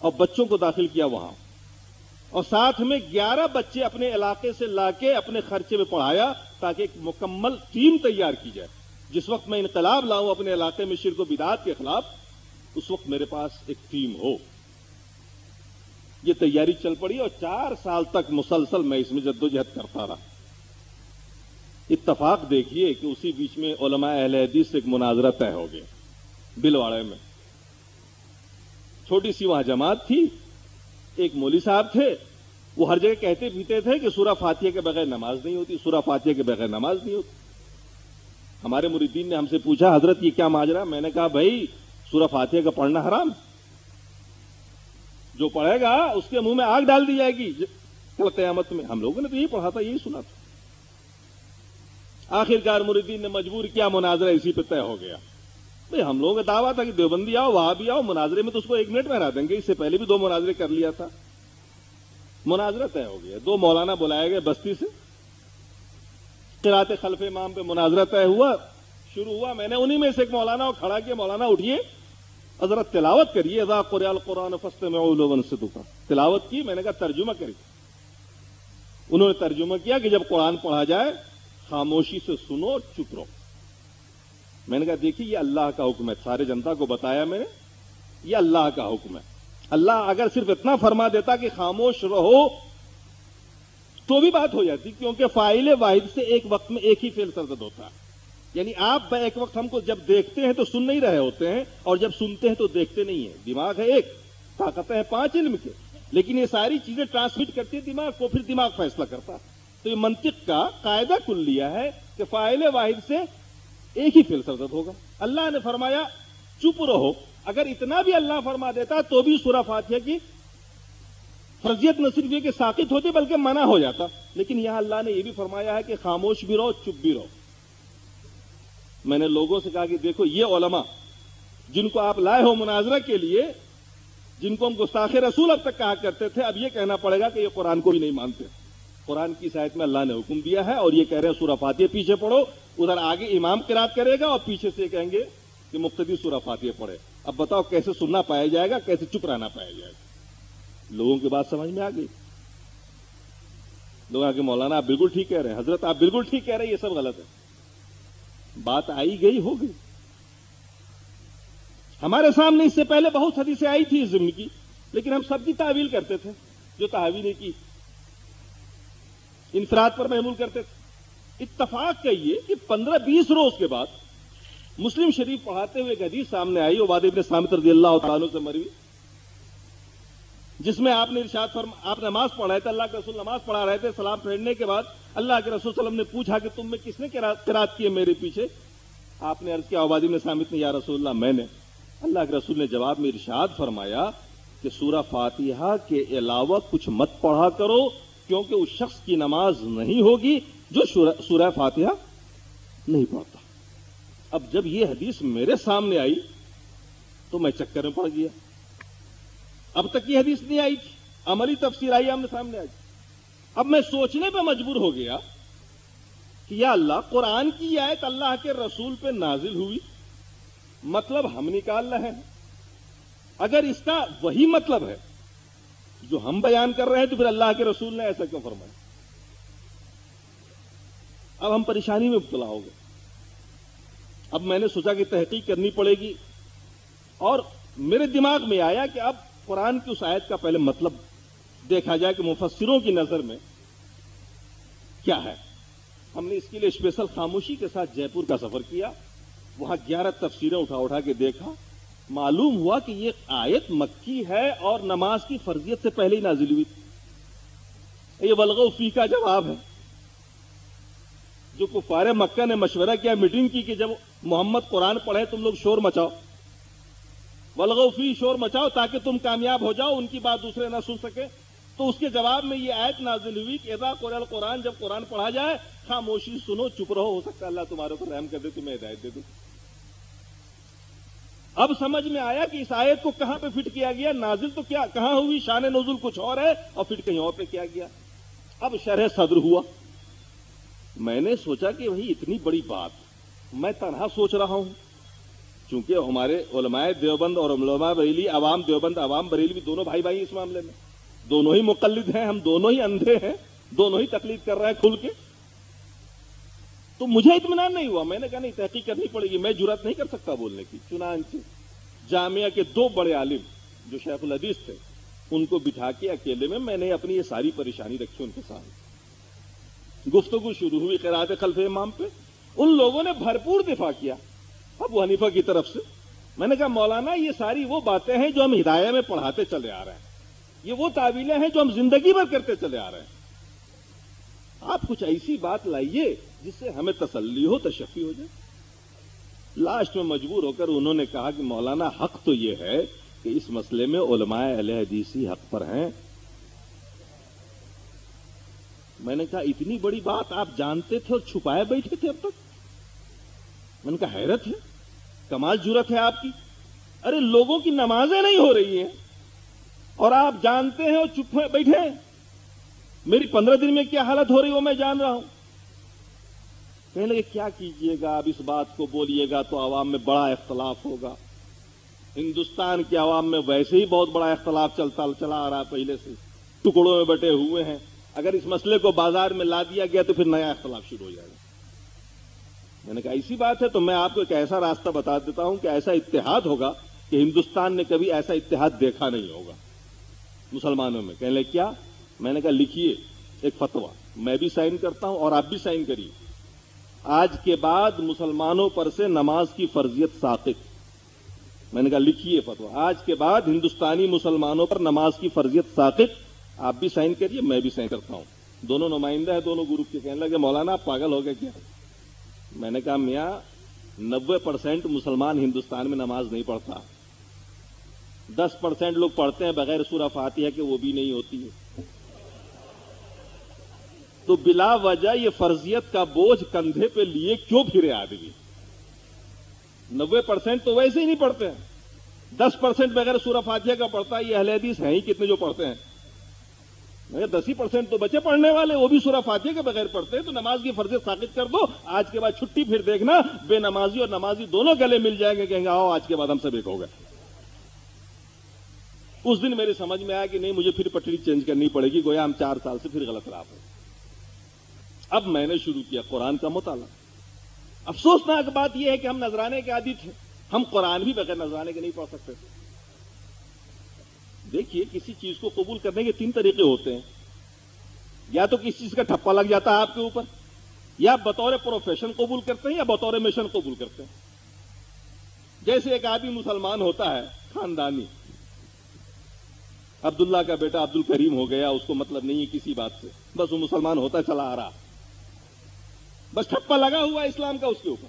اور بچوں کو داخل کیا وہاں، اور ساتھ میں 11 بچے اپنے علاقے سے لا کے اپنے خرچے میں پڑھایا تاکہ ایک مکمل ٹیم تیار کی جائے. جس وقت میں انقلاب لاؤں اپنے علاقے میں شرک و بدعات کے خلاف، اس وقت میرے پاس ایک ٹیم ہو. یہ تیاری چل پڑی اور 4 سال تک مسلسل میں اس میں جدوجہد کرتا رہا. اتفاق دیکھیے کہ اسی بیچ میں علماء اہل حدیث سے ایک مناظرہ طے ہو گیا بلواڑے میں. چھوٹی سی وہاں جماعت تھی، ایک مولوی صاحب تھے، وہ ہر جگہ کہتے پیتے تھے کہ سورہ فاتحہ کے بغیر نماز نہیں ہوتی، سورہ فاتحہ کے بغیر نماز نہیں ہوتی. ہمارے مریدین نے ہم سے پوچھا حضرت یہ کیا ماجرا؟ میں نے کہا بھائی سورہ فاتحہ کا پڑھنا حرام، جو پڑھے گا اس کے منہ میں آگ ڈال دی جائے گی کل قیامت میں. ہم لوگوں نے تو یہی پڑھا تھا، یہی سنا تھا. آخرکار مریدین نے مجبور کیا، مناظرہ اسی پہ طے ہو گیا. بھئی ہم لوگوں کا دعویٰ تھا کہ دیوبندی آؤ وہاں بھی آؤ، مناظرے میں تو اس کو 1 منٹ میں ہرا دیں گے. اس سے پہلے بھی 2 مناظرے کر لیا تھا. مناظرہ طے ہو گیا. 2 مولانا بلائے گئے بستی سے، قرات خلف امام پہ مناظرہ طے ہوا، شروع ہوا. میں نے انہی میں سے ایک مولانا کو کھڑا کیا، مولانا اٹھیے حضرت تلاوت کریے، اذا قرئ القرآن فاستمعوا له وانصتوا. تلاوت کی، میں نے کہا ترجمہ کریے. انہوں نے ترجمہ کیا کہ جب قرآن پڑھا جائے خاموشی سے سنو اور چپ رہو. میں نے کہا دیکھیے یہ اللہ کا حکم ہے، سارے جنتا کو بتایا میں نے، یہ اللہ کا حکم ہے. اللہ اگر صرف اتنا فرما دیتا کہ خاموش رہو تو بھی بات ہو جاتی، کیونکہ فاعل واحد سے ایک وقت میں ایک ہی فعل سرزد ہوتا ہے. یعنی آپ ایک وقت ہم کو جب دیکھتے ہیں تو سن نہیں رہے ہوتے ہیں، اور جب سنتے ہیں تو دیکھتے نہیں ہیں. دماغ ہے ایک، طاقتیں ہیں 5 علم کے، لیکن یہ ساری چیزیں ٹرانسمٹ کرتی ہے دماغ کو، پھر دماغ فیصلہ کرتا. تو یہ منطق کا قاعدہ کلیہ ہے کہ فاعل واحد سے ایک ہی فعل سرزد ہوگا. اللہ نے فرمایا چپ رہو. اگر اتنا بھی اللہ فرما دیتا تو بھی سورہ فاتحہ کی فرضیت نہ صرف یہ کہ ساقط ہوتی بلکہ منع ہو جاتا. لیکن یہاں اللہ نے یہ بھی فرمایا ہے کہ خاموش بھی رہو، چپ بھی رہو. میں نے لوگوں سے کہا کہ دیکھو یہ علماء جن کو آپ لائے ہو مناظرہ کے لیے، جن کو ہم گستاخ رسول اب تک کہا کرتے تھے، اب یہ کہنا پڑے گا کہ یہ قرآن کو بھی نہیں مانتے. قرآن کی آیت میں اللہ نے حکم دیا ہے اور یہ کہہ رہے ہیں سورہ فاتحہ پیچھے پڑھو، ادھر آگے امام قرات کرے گا اور پیچھے سے کہیں گے کہ مقتدی سورہ فاتحہ پڑھے. اب بتاؤ کیسے سننا پایا جائے گا، کیسے چپ رہنا پایا جائے گا؟ لوگوں کی بات سمجھ میں آ گئی. لوگ آگے مولانا آپ بالکل ٹھیک کہہ رہے ہیں، حضرت آپ بالکل ٹھیک کہہ رہے ہیں، یہ سب غلط ہے. بات آئی گئی ہو گئی. ہمارے سامنے اس سے پہلے بہت حدیثیں آئی تھی اس ضمن کی، لیکن ہم سب کی تعویل کرتے تھے. جو تعویل نے کی انفراد پر محمول کرتے تھے. اتفاق کہیے کہ 15-20 روز کے بعد مسلم شریف پڑھاتے ہوئے ایک حدیث سامنے آئی، عبادہ ابن صامت رضی اللہ تعالیٰ عنہ سے مروی، جس میں آپ نے ارشاد آپ نماز پڑھ رہے تھے، اللہ کے رسول نماز پڑھا رہے تھے. سلام پھیرنے کے بعد اللہ کے رسول صلی اللہ علیہ وسلم نے پوچھا کہ تم میں کس نے قرات کی ہے میرے پیچھے؟ آپ نے عرض کیا عبادہ ابن صامت نے، یا رسول اللہ میں نے. اللہ کے رسول نے جواب میں ارشاد فرمایا کہ سورہ فاتحہ کے علاوہ کچھ مت پڑھا کرو، کیونکہ اس شخص کی نماز نہیں ہوگی جو سورہ فاتحہ نہیں پڑھتا. اب جب یہ حدیث میرے سامنے آئی تو میں چکر میں پڑ گیا. اب تک یہ حدیث نہیں آئی تھی، عملی تفسیر آئی آمنے سامنے آئی. اب میں سوچنے پہ مجبور ہو گیا کہ یا اللہ، قرآن کی یہ آیت اللہ کے رسول پہ نازل ہوئی، مطلب ہم نکال رہے ہیں. اگر اس کا وہی مطلب ہے جو ہم بیان کر رہے ہیں تو پھر اللہ کے رسول نے ایسا کیوں فرمایا؟ اب ہم پریشانی میں مبتلا ہو گئے. اب میں نے سوچا کہ تحقیق کرنی پڑے گی، اور میرے دماغ میں آیا کہ اب قرآن کی اس آیت کا پہلے مطلب دیکھا جائے کہ مفسروں کی نظر میں کیا ہے. ہم نے اس کے لیے اسپیشل خاموشی کے ساتھ جے پور کا سفر کیا. وہاں 11 تفسیریں اٹھا کے دیکھا. معلوم ہوا کہ یہ آیت مکی ہے اور نماز کی فرضیت سے پہلے ہی نازل ہوئی تھی. یہ والغوا فیہ کا جواب ہے. جو کفار مکہ نے مشورہ کیا، میٹنگ کی کہ جب محمد قرآن پڑھے تم لوگ شور مچاؤ، والغوا فیہ شور مچاؤ تاکہ تم کامیاب ہو جاؤ، ان کی بات دوسرے نہ سن سکے. تو اس کے جواب میں یہ آیت نازل ہوئی کہ اذا قرئ القرآن، جب قرآن پڑھا جائے خاموشی سنو، چپ رہو، ہو سکتا ہے اللہ تمہارے اوپر رحم کر دے، تمہیں ہدایت دے دے. اب سمجھ میں آیا کہ اس آیت کو کہاں پہ فٹ کیا گیا. نازل تو کیا کہاں ہوئی، شان نزول کچھ اور ہے اور فٹ کہیں اور پہ کیا گیا. اب شرح صدر ہوا. میں نے سوچا کہ وہی اتنی بڑی بات میں تنہا سوچ رہا ہوں، چونکہ ہمارے علماء دیوبند اور علماء بریلی، عوام دیوبند عوام بریلوی دونوں بھائی بھائی اس معاملے میں، دونوں ہی مقلد ہیں، ہم دونوں ہی اندھے ہیں، دونوں ہی تقلید کر رہے ہیں کھل کے. تو مجھے اطمینان نہیں ہوا، میں نے کہا نہیں تحقیق کرنی پڑے گی، میں جرات نہیں کر سکتا بولنے کی. چنانچہ جامعہ کے 2 بڑے عالم جو شیخ الحدیث تھے ان کو بٹھا کے اکیلے میں نے اپنی یہ ساری پریشانی رکھی ان کے سامنے. گفتگو شروع ہوئی قرات خلف امام پہ. ان لوگوں نے بھرپور دفاع کیا ابو حنیفہ کی طرف سے. میں نے کہا مولانا یہ ساری وہ باتیں ہیں جو ہم ہدایہ میں پڑھاتے چلے آ رہے ہیں، یہ وہ تعویلیں ہیں جو ہم زندگی بھر کرتے چلے آ رہے ہیں. آپ کچھ ایسی بات لائیے جس سے ہمیں تسلی ہو، تشفی ہو جائے. لاسٹ میں مجبور ہو کر انہوں نے کہا کہ مولانا حق تو یہ ہے کہ اس مسئلے میں علماء اہل حدیث ہی حق پر ہیں. میں نے کہا اتنی بڑی بات آپ جانتے تھے اور چھپائے بیٹھے تھے اب تک؟ میں نے کہا حیرت ہے، کمال جرت ہے آپ کی. ارے لوگوں کی نمازیں نہیں ہو رہی ہیں اور آپ جانتے ہیں اور چپ بیٹھے ہیں. میری 15 دن میں کیا حالت ہو رہی وہ میں جان رہا ہوں. کہنے لگے کیا کیجئے گا، اب اس بات کو بولیے گا تو عوام میں بڑا اختلاف ہوگا. ہندوستان کے عوام میں ویسے ہی بہت بڑا اختلاف چلا آ رہا ہے، پہلے سے ٹکڑوں میں بٹے ہوئے ہیں. اگر اس مسئلے کو بازار میں لا دیا گیا تو پھر نیا اختلاف شروع ہو جائے گا. میں نے کہا ایسی بات ہے تو میں آپ کو ایک ایسا راستہ بتا دیتا ہوں کہ ایسا اتحاد ہوگا کہ ہندوستان نے کبھی ایسا اتحاد دیکھا نہیں ہوگا مسلمانوں میں. کہنے لگے کیا؟ میں نے کہا لکھیے ایک فتویٰ، میں بھی سائن کرتا ہوں اور آپ بھی سائن کریے. آج کے بعد مسلمانوں پر سے نماز کی فرضیت ساقط. میں نے کہا لکھیے فتویٰ، آج کے بعد ہندوستانی مسلمانوں پر نماز کی فرضیت ساقط. آپ بھی سائن کریے، میں بھی سائن کرتا ہوں. دونوں نمائندہ ہیں دونوں گروپ کے. کہنے لگے مولانا آپ پاگل ہو گئے کیا؟ میں نے کہا میاں 90% مسلمان ہندوستان میں نماز نہیں پڑھتا، 10% لوگ پڑھتے ہیں بغیر سورہ فاتحہ کے، وہ بھی نہیں ہوتی ہے. تو بلا وجہ یہ فرضیت کا بوجھ کندھے پہ لیے کیوں پھرے آدمی؟ 90% تو ویسے ہی نہیں پڑھتے ہیں، 10% بغیر سورہ فاتحہ کا پڑھتا ہے. یہ اہل حدیث ہیں ہی کتنے جو پڑھتے ہیں؟ 10% تو بچے پڑھنے والے، وہ بھی سورہ فاتحہ کے بغیر پڑھتے ہیں. تو نماز کی فرضیت ثابت کر دو. آج کے بعد چھٹی پھر دیکھنا بے نمازی اور نمازی دونوں گلے مل جائیں گے، کہیں گے آؤ آج کے بعد ہم سب ایک ہو گئے. اس دن میرے سمجھ میں آیا کہ نہیں مجھے پھر پٹڑی چینج کرنی پڑے گی، گویا ہم 4 سال سے پھر غلط راہ پر. اب میں نے شروع کیا قرآن کا مطالعہ. افسوسناک بات یہ ہے کہ ہم نذرانے کے عادی تھے، ہم قرآن بھی بغیر نذرانے کے نہیں پڑھ سکتے تھے. دیکھیے کسی چیز کو قبول کرنے کے 3 طریقے ہوتے ہیں. یا تو کسی چیز کا ٹھپا لگ جاتا ہے آپ کے اوپر، یا بطور پروفیشن قبول کرتے ہیں، یا بطور مشن قبول کرتے ہیں. جیسے ایک آدمی مسلمان ہوتا ہے خاندانی، عبداللہ کا بیٹا عبد الکریم ہو گیا، اس کو مطلب نہیں ہے کسی بات سے، بس وہ مسلمان ہوتا چلا آ رہا، بس ٹھپا لگا ہوا اسلام کا اس کے اوپر.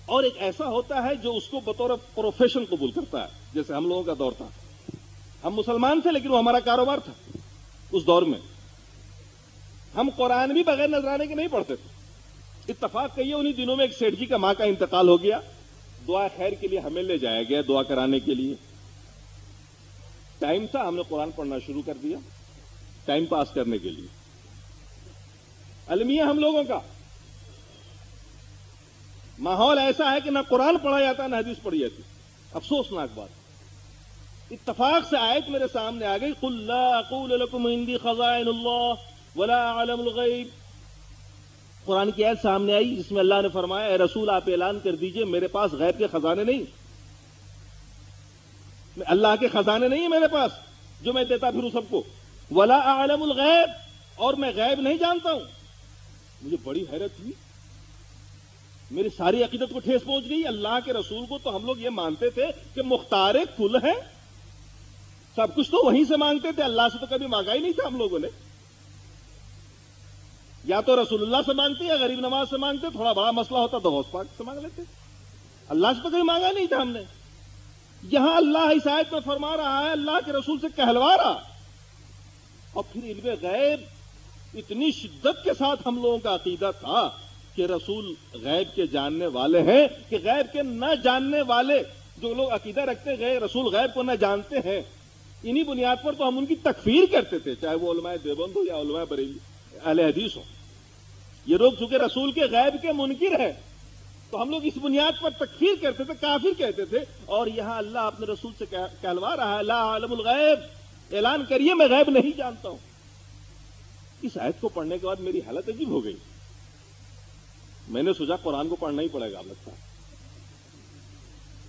اور ایک ایسا ہوتا ہے جو اس کو بطور پروفیشن قبول کرتا ہے، جیسے ہم لوگوں کا دور تھا. ہم مسلمان تھے لیکن وہ ہمارا کاروبار تھا. اس دور میں ہم قرآن بھی بغیر نذرانے کے نہیں پڑھتے تھے. اتفاق کہیے انہی دنوں میں ایک سیٹھ جی کا ماں کا انتقال ہو گیا. دعا خیر کے لیے ہمیں لے جایا گیا دعا کرانے کے لیے. ٹائم تھا، ہم نے قرآن پڑھنا شروع کر دیا ٹائم پاس کرنے کے لیے. المیہ ہم لوگوں کا ماحول ایسا ہے کہ نہ قرآن پڑھا جاتا نہ حدیث پڑھی جاتی. افسوسناک بات. اتفاق سے آیت میرے سامنے آ گئی، قل لا اقول لكم عندي خزائن الله ولا اعلم الغیب. قرآن کی آیت سامنے آئی جس میں اللہ نے فرمایا اے رسول آپ اعلان کر دیجئے میرے پاس غیب کے خزانے نہیں، اللہ کے خزانے نہیں ہیں میرے پاس جو میں دیتا پھروں سب کو. ولا اعلم الغیب، اور میں غیب نہیں جانتا ہوں. مجھے بڑی حیرت ہوئی، میری ساری عقیدت کو ٹھیس پہنچ گئی. اللہ کے رسول کو تو ہم لوگ یہ مانتے تھے کہ مختار کل ہے، سب کچھ تو وہیں سے مانگتے تھے، اللہ سے تو کبھی مانگا ہی نہیں تھا ہم لوگوں نے. یا تو رسول اللہ سے مانگتے یا غریب نواز سے مانگتے، تھوڑا بڑا مسئلہ ہوتا تو غوث پاک سے مانگ لیتے. اللہ سے تو کبھی مانگا نہیں تھا ہم نے. یہاں اللہ اس آیت میں فرما رہا ہے، اللہ کے رسول سے کہلوا رہا. اور پھر علم غیب اتنی شدت کے ساتھ ہم لوگوں کا عقیدہ تھا کہ رسول غیب کے جاننے والے ہیں، کہ غیب کے نہ جاننے والے جو لوگ عقیدہ رکھتے ہیں رسول غیب کو نہ جانتے ہیں، انہی بنیاد پر تو ہم ان کی تکفیر کرتے تھے، چاہے وہ علماء دیوبند ہو یا علماء بریلی اہل حدیث ہو. یہ لوگ چونکہ رسول کے غیب کے منکر ہیں، تو ہم لوگ اس بنیاد پر تکفیر کرتے تھے، کافر کہتے تھے، اور یہاں اللہ اپنے رسول سے کہلوا رہا ہے لا عالم الغیب، اعلان کریے میں غیب نہیں جانتا ہوں۔ اس آیت کو پڑھنے کے بعد میری حالت عجیب ہو گئی، میں نے سوچا قرآن کو پڑھنا ہی پڑے گا اب لگتا ہے،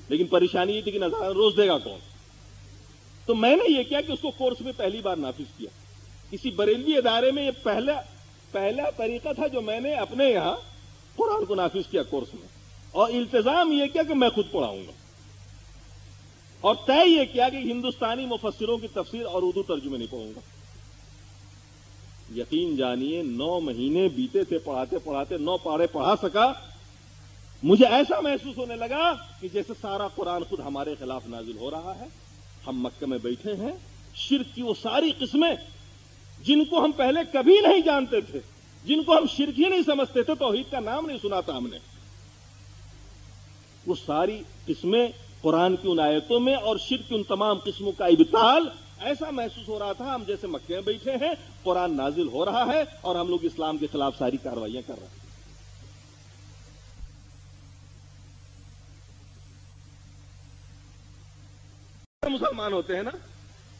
لیکن پریشانی یہ تھی کہ نظارہ روز دے گا کون؟ تو میں نے یہ کیا کہ اس کو کورس میں پہلی بار نافذ کیا۔ کسی بریلوی ادارے میں یہ پہلا طریقہ تھا جو میں نے اپنے یہاں قرآن کو نافذ کیا کورس میں، اور التزام یہ کیا کہ میں خود پڑھاؤں گا، اور طے یہ کیا کہ ہندوستانی مفسروں کی تفسیر اور اردو ترجمے نہیں پڑھوں گا۔ یقین جانیے 9 مہینے بیتے تھے پڑھاتے پڑھاتے، 9 پارے پڑھا سکا۔ مجھے ایسا محسوس ہونے لگا کہ جیسے سارا قرآن خود ہمارے خلاف نازل ہو رہا ہے۔ ہم مکہ میں بیٹھے ہیں، شرک کی وہ ساری قسمیں جن کو ہم پہلے کبھی نہیں جانتے تھے، جن کو ہم شرک ہی نہیں سمجھتے تھے، توحید کا نام نہیں سنا تھا ہم نے، وہ ساری قسمیں قرآن کی ان آیتوں میں اور شرک کی ان تمام قسموں کا ابطال۔ ایسا محسوس ہو رہا تھا ہم جیسے مکے میں بیٹھے ہیں، قرآن نازل ہو رہا ہے اور ہم لوگ اسلام کے خلاف ساری کارروائیاں کر رہے ہیں۔ مسلمان ہوتے ہیں نا،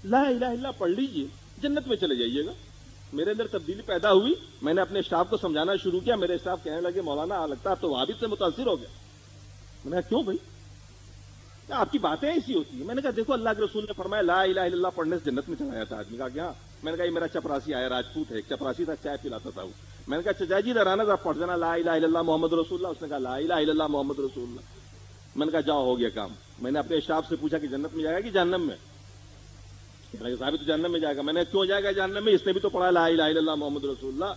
لا الہ الا اللہ پڑھ لیجئے، جنت میں چلے جائیے گا۔ میرے اندر تبدیلی پیدا ہوئی، میں نے اپنے اسٹاف کو سمجھانا شروع کیا، میرے اسٹاف کہنے لگے مولانا لگتا ہے تو وہابی سے متاثر ہو گیا۔ میں نے کہا کیوں بھائی، آپ کی باتیں ایسی ہوتی ہیں؟ میں نے کہا دیکھو اللہ کے رسول نے فرمایا لا الہ الا اللہ پڑھنے سے جنت میں چلا جاتا ہے آدمی۔ کہا کہ ہاں۔ میں نے کہا یہ میرا چپراسی آیا راجپوت ہے، ایک چپراسی تھا، چائے پلاتا تھا وہ۔ میں نے کہا چچا جی درانا ذرا پڑھ دینا لا الہ الا اللہ محمد رسول اللہ۔ اس نے کہا لا الہ الا اللہ محمد رسول اللہ۔ میں نے کہا جاؤ ہو گیا کام۔ میں نے اپنے اسٹاف سے پوچھا کہ جنت میں جائے گا کہ جہنم میں؟ صاحب تو جہنم میں جائے گا۔ میں نے کیوں جائے گا جہنم میں؟ اس نے بھی تو پڑھا لا الہ الا اللہ محمد رسول اللہ۔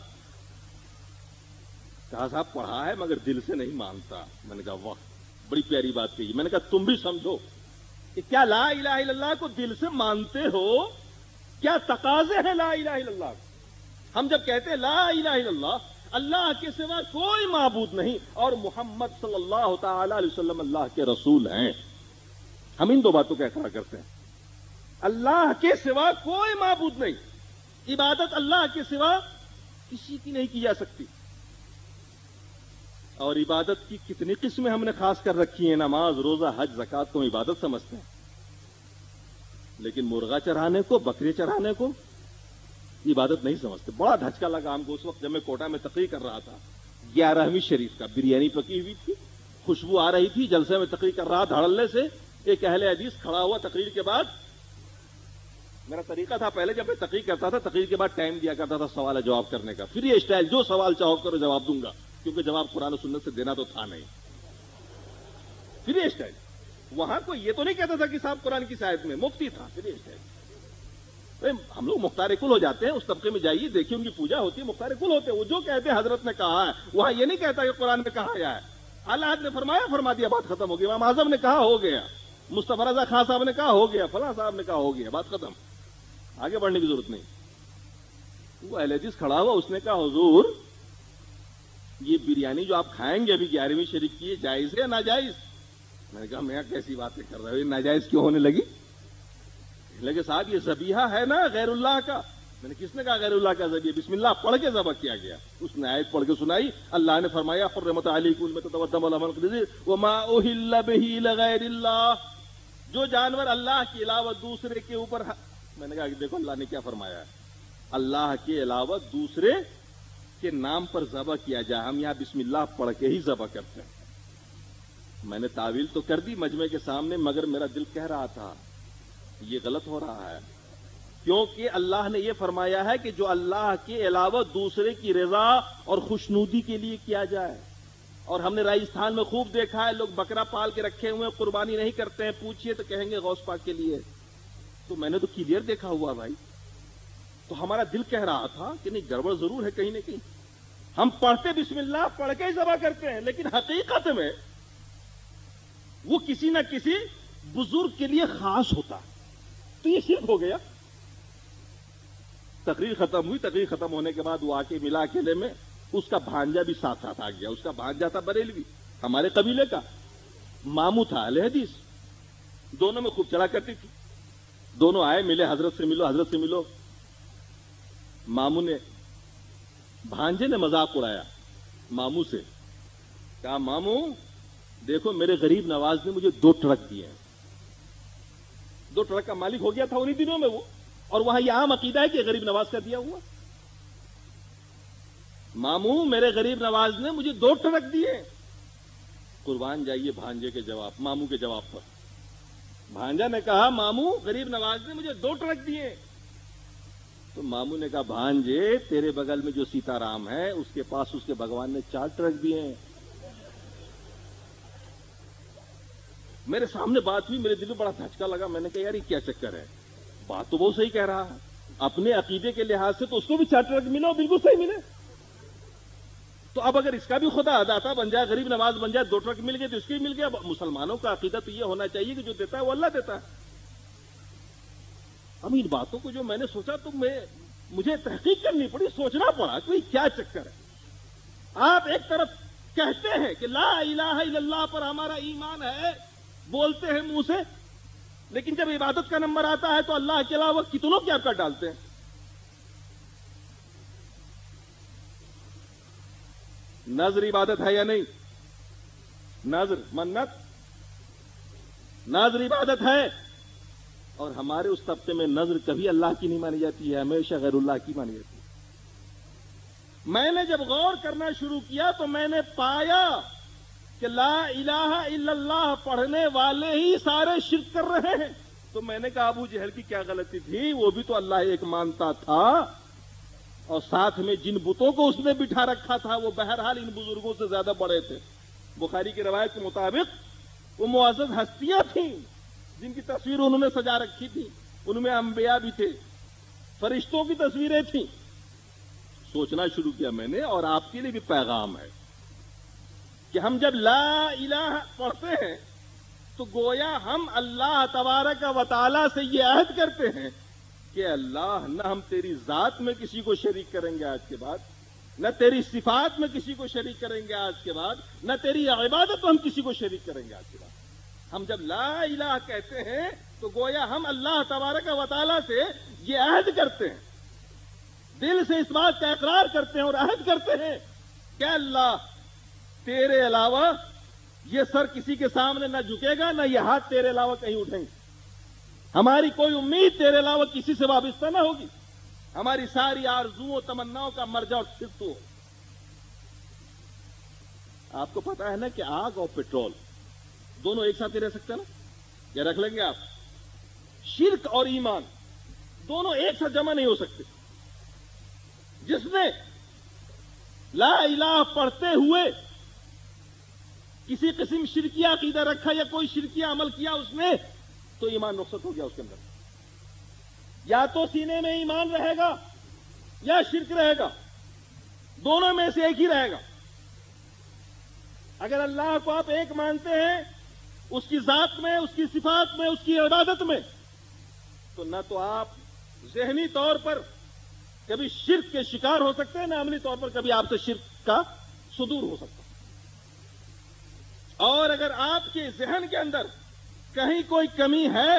کہا صاحب پڑھا ہے مگر دل سے نہیں مانتا۔ میں نے کہا واہ بڑی پیاری بات کہی۔ میں نے کہا تم بھی سمجھو کہ کیا لا الہ الا اللہ کو دل سے مانتے ہو؟ کیا تقاضے ہیں لا الہ الا اللہ؟ ہم جب کہتے ہیں لا الہ الا اللہ، اللہ کے سوا کوئی معبود نہیں اور محمد صلی اللہ تعالی علیہ وسلم اللہ کے رسول ہیں، ہم ان دو باتوں کا اقرار کرتے ہیں۔ اللہ کے سوا کوئی معبود نہیں، عبادت اللہ کے سوا کسی کی نہیں کی جا سکتی۔ اور عبادت کی کتنی قسمیں ہم نے خاص کر رکھی ہیں، نماز، روزہ، حج، زکوٰۃ کو ہم عبادت سمجھتے ہیں، لیکن مرغا چرانے کو، بکرے چرانے کو عبادت نہیں سمجھتے۔ بڑا دھچکا لگا ہم کو اس وقت جب میں کوٹا میں تقریر کر رہا تھا، 11ویں شریف کا، بریانی پکی ہوئی تھی، خوشبو آ رہی تھی، جلسے میں تقریر کر رہا، دھڑلے سے ایک اہل حدیث کھڑا ہوا تقریر کے بعد۔ میرا طریقہ تھا پہلے جب میں تقریر کرتا تھا، تقریر کے بعد ٹائم دیا کرتا تھا سوال جواب کرنے کا، فری اسٹائل، جو سوال چاہو کرو جواب دوں گا، کیونکہ جواب قرآن و سنت سے دینا تو تھا نہیں، فری اسٹائل۔ وہاں کوئی یہ تو نہیں کہتا تھا کہ صاحب قرآن کی آیت میں، مفتی تھا، فری اسٹائل۔ ہم لوگ مختار کل ہو جاتے ہیں، اس طبقے میں جائیے دیکھیے ان کی پوجا ہوتی ہے، مختار کل ہوتے ہیں، وہ جو کہتے ہیں حضرت نے کہا ہے، وہاں یہ نہیں کہتا کہ قرآن میں کہا گیا ہے، اللہ نے فرمایا فرما دیا، بات ختم ہو گئی۔ امام اعظم نے کہا ہو گیا، مصطفی رضا خان صاحب نے کہا ہو گیا، فلاں صاحب نے کہا ہو گیا، بات ختم، آگے بڑھنے کی ضرورت نہیں۔ وہ اہل حدیث کھڑا ہوا، اس نے کہا حضور یہ بریانی جو آپ کھائیں گے ابھی 11ویں شریف کی، یہ جائز ہے یا ناجائز؟ میں نے کہا میں کیسی باتیں کر رہا ہوں، یہ ناجائز کیوں ہونے لگی؟ لگے صاحب یہ ذبیحہ ہے نا غیر اللہ کا۔ میں نے کس نے کہا غیر اللہ کا ذبیحہ؟ بسم اللہ پڑھ کے ذبح کیا گیا۔ اس نے آیت پڑھ کے سنائی، اللہ نے فرمایا حرمت علیکم المیتۃ والدم ولحم الخنزیر وما اہل بہ لغیر اللہ، جو جانور اللہ کے علاوہ دوسرے کے اوپر، میں نے کہا کہ دیکھو اللہ نے کیا فرمایا ہے، اللہ کے علاوہ دوسرے کے نام پر ذبح کیا جائے، ہم یہاں بسم اللہ پڑھ کے ہی ذبح کرتے ہیں۔ میں نے تعویل تو کر دی مجمع کے سامنے، مگر میرا دل کہہ رہا تھا یہ غلط ہو رہا ہے، کیونکہ اللہ نے یہ فرمایا ہے کہ جو اللہ کے علاوہ دوسرے کی رضا اور خوشنودی کے لیے کیا جائے۔ اور ہم نے راجستھان میں خوب دیکھا ہے، لوگ بکرا پال کے رکھے ہوئے ہیں، قربانی نہیں کرتے ہیں، پوچھئے تو کہیں گے غوث پاک کے لیے۔ تو میں نے تو کلیئر دیکھا ہوا بھائی، تو ہمارا دل کہہ رہا تھا کہ نہیں گڑبڑ ضرور ہے کہیں نہ کہیں۔ ہم پڑھتے بسم اللہ پڑھ کے ہی ذبح کرتے ہیں، لیکن حقیقت میں وہ کسی نہ کسی بزرگ کے لیے خاص ہوتا، تو یہ شرک ہو گیا۔ تقریر ختم ہوئی، تقریر ختم ہونے کے بعد وہ آ کے ملا اکیلے میں، اس کا بھانجا بھی ساتھ ساتھ آ گیا۔ اس کا بھانجا تھا بریلوی، ہمارے قبیلے کا، ماموں تھا اہل حدیث، دونوں میں خوب چلا کرتی تھی۔ دونوں آئے، ملے، حضرت سے ملو، حضرت سے ملو۔ ماموں نے، بھانجے نے مذاق اڑایا ماموں سے، کہا ماموں دیکھو میرے غریب نواز نے مجھے 2 ٹرک دیے ہیں. 2 ٹرک کا مالک ہو گیا تھا انہی دنوں میں وہ, اور وہاں یہ عام عقیدہ ہے کہ غریب نواز کا دیا ہوا. ماموں میرے غریب نواز نے مجھے 2 ٹرک دیے. قربان جائیے بھانجے کے جواب, ماموں کے جواب پر. بھانجا نے کہا ماموں غریب نواز نے مجھے 2 ٹرک دیے. تو ماموں نے کہا بھانجے تیرے بغل میں جو سیتا رام ہے اس کے پاس اس کے بھگوان نے 4 ٹرک دیے ہیں. میرے سامنے بات ہوئی, میرے دل میں بڑا دھچکا لگا. میں نے کہا یار یہ کیا چکر ہے, بات تو بہت صحیح کہہ رہا ہے. اپنے عقیدے کے لحاظ سے تو اس کو بھی 4 ٹرک ملا, بالکل صحیح ملے. تو اب اگر اس کا بھی خدا داتا بن جائے, غریب نواز بن جائے, 2 ٹرک مل گئے تو اس کے بھی مل گیا. مسلمانوں کا عقیدہ تو یہ ہونا چاہیے کہ جو دیتا ہے وہ اللہ دیتا ہے. اب ان باتوں کو جو میں نے سوچا تو مجھے تحقیق کرنی پڑی, سوچنا پڑا کہ کیا چکر ہے. آپ ایک طرف کہتے ہیں کہ لا الہ الا اللہ پر ہمارا ایمان ہے, بولتے ہیں منہ سے, لیکن جب عبادت کا نمبر آتا ہے تو اللہ کے علاوہ کتنوں کی آپ کا ڈالتے ہیں. نظر عبادت ہے یا نہیں؟ نظر منت نظر عبادت ہے, اور ہمارے اس طبقے میں نظر کبھی اللہ کی نہیں مانی جاتی ہے, ہمیشہ غیر اللہ کی مانی جاتی ہے. میں نے جب غور کرنا شروع کیا تو میں نے پایا کہ لا الہ الا اللہ پڑھنے والے ہی سارے شرک کر رہے ہیں. تو میں نے کہا ابو جہل کی کیا غلطی تھی, وہ بھی تو اللہ ایک مانتا تھا, اور ساتھ میں جن بتوں کو اس نے بٹھا رکھا تھا وہ بہرحال ان بزرگوں سے زیادہ بڑے تھے. بخاری کی روایت کے مطابق وہ معزز ہستیاں تھیں جن کی تصویر انہوں نے سجا رکھی تھی. ان میں انبیاء بھی تھے, فرشتوں کی تصویریں تھیں. سوچنا شروع کیا میں نے, اور آپ کے لیے بھی پیغام ہے کہ ہم جب لا الہ پڑھتے ہیں تو گویا ہم اللہ تبارک و تعالی سے یہ عہد کرتے ہیں کہ اللہ نہ ہم تیری ذات میں کسی کو شریک کریں گے آج کے بعد, نہ تیری صفات میں کسی کو شریک کریں گے آج کے بعد, نہ تیری عبادت میں ہم کسی کو شریک کریں گے آج کے بعد. ہم جب لا الہ کہتے ہیں تو گویا ہم اللہ تبارک و تعالی سے یہ عہد کرتے ہیں, دل سے اس بات کا اقرار کرتے ہیں اور عہد کرتے ہیں کہ اللہ تیرے علاوہ یہ سر کسی کے سامنے نہ جھکے گا, نہ یہ ہاتھ تیرے علاوہ کہیں اٹھیں گے. ہماری کوئی امید تیرے علاوہ کسی سے وابستہ نہ ہوگی. ہماری ساری آرزوؤں تمناؤں کا مرجع اور صرف تو. آپ کو پتا ہے نا کہ آگ اور پیٹرول دونوں ایک ساتھ ہی رہ سکتے ہیں نا, یا رکھ لیں گے آپ؟ شرک اور ایمان دونوں ایک ساتھ جمع نہیں ہو سکتے. جس نے لا الہ پڑھتے ہوئے کسی قسم شرکیہ عقیدہ رکھا یا کوئی شرکیہ عمل کیا اس نے, تو ایمان رخصت ہو گیا اس کے اندر. یا تو سینے میں ایمان رہے گا یا شرک رہے گا, دونوں میں سے ایک ہی رہے گا. اگر اللہ کو آپ ایک مانتے ہیں اس کی ذات میں, اس کی صفات میں, اس کی عبادت میں, تو نہ تو آپ ذہنی طور پر کبھی شرک کے شکار ہو سکتے ہیں, نہ عملی طور پر کبھی آپ سے شرک کا صدور ہو سکتا. اور اگر آپ کے ذہن کے اندر کہیں کوئی کمی ہے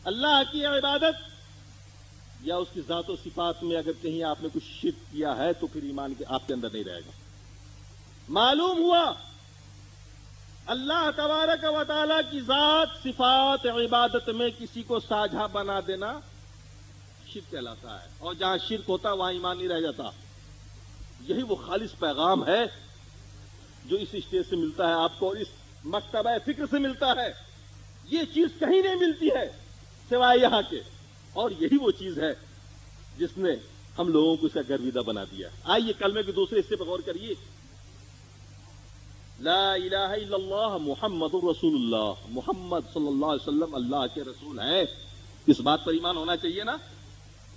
اللہ کی عبادت یا اس کی ذات و صفات میں, اگر کہیں آپ نے کچھ شرک کیا ہے تو پھر ایمان کے آپ کے اندر نہیں رہے گا. معلوم ہوا اللہ تبارک و تعالی کی ذات صفات عبادت میں کسی کو ساجھا بنا دینا شرک کہلاتا ہے, اور جہاں شرک ہوتا وہاں ایمان نہیں رہ جاتا. یہی وہ خالص پیغام ہے جو اس اسٹیج سے ملتا ہے آپ کو, اور اس مکتبہ فکر سے ملتا ہے. یہ چیز کہیں نہیں ملتی ہے سوائے یہاں کے, اور یہی وہ چیز ہے جس نے ہم لوگوں کو اس کا گرویدہ بنا دیا. آئیے کلمے کے دوسرے حصے پر غور کریے. لا الہ الا اللہ محمد رسول اللہ, محمد صلی اللہ علیہ وسلم اللہ کے رسول ہیں. اس بات پر ایمان ہونا چاہیے نا,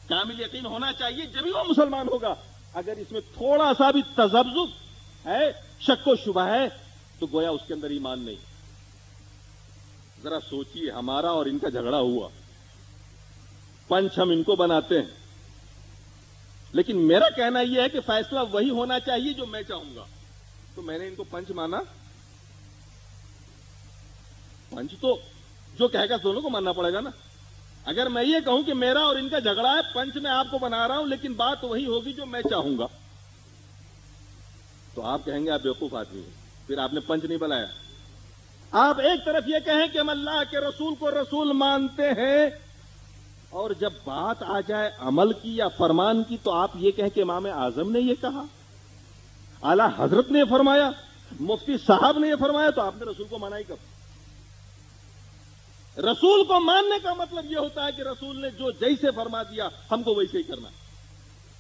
کامل یقین ہونا چاہیے, جبھی وہ مسلمان ہوگا. اگر اس میں تھوڑا سا بھی تذبذب ہے, شک و شبہ ہے, تو گویا اس کے اندر ایمان نہیں. ذرا سوچیے, ہمارا اور ان کا جھگڑا ہوا, پنچ ہم ان کو بناتے ہیں, لیکن میرا کہنا یہ ہے کہ فیصلہ وہی ہونا چاہیے جو میں چاہوں گا. تو میں نے ان کو پنچ مانا, پنچ تو جو کہے گا دونوں کو ماننا پڑے گا نا. اگر میں یہ کہوں کہ میرا اور ان کا جھگڑا ہے, پنچ میں آپ کو بنا رہا ہوں, لیکن بات وہی ہوگی جو میں چاہوں گا. تو آپ کہیں گے آپ بیوقوف آدمی ہیں، پھر آپ نے پنچ نہیں بنایا۔ آپ ایک طرف یہ کہیں کہ ہم اللہ کے رسول کو رسول مانتے ہیں، اور جب بات آ جائے عمل کی یا فرمان کی تو آپ یہ کہیں کہ امام اعظم نے یہ کہا، اعلی حضرت نے یہ فرمایا، مفتی صاحب نے یہ فرمایا، تو آپ نے رسول کو مانا ہی کب؟ رسول کو ماننے کا مطلب یہ ہوتا ہے کہ رسول نے جو جیسے فرما دیا ہم کو ویسے ہی کرنا،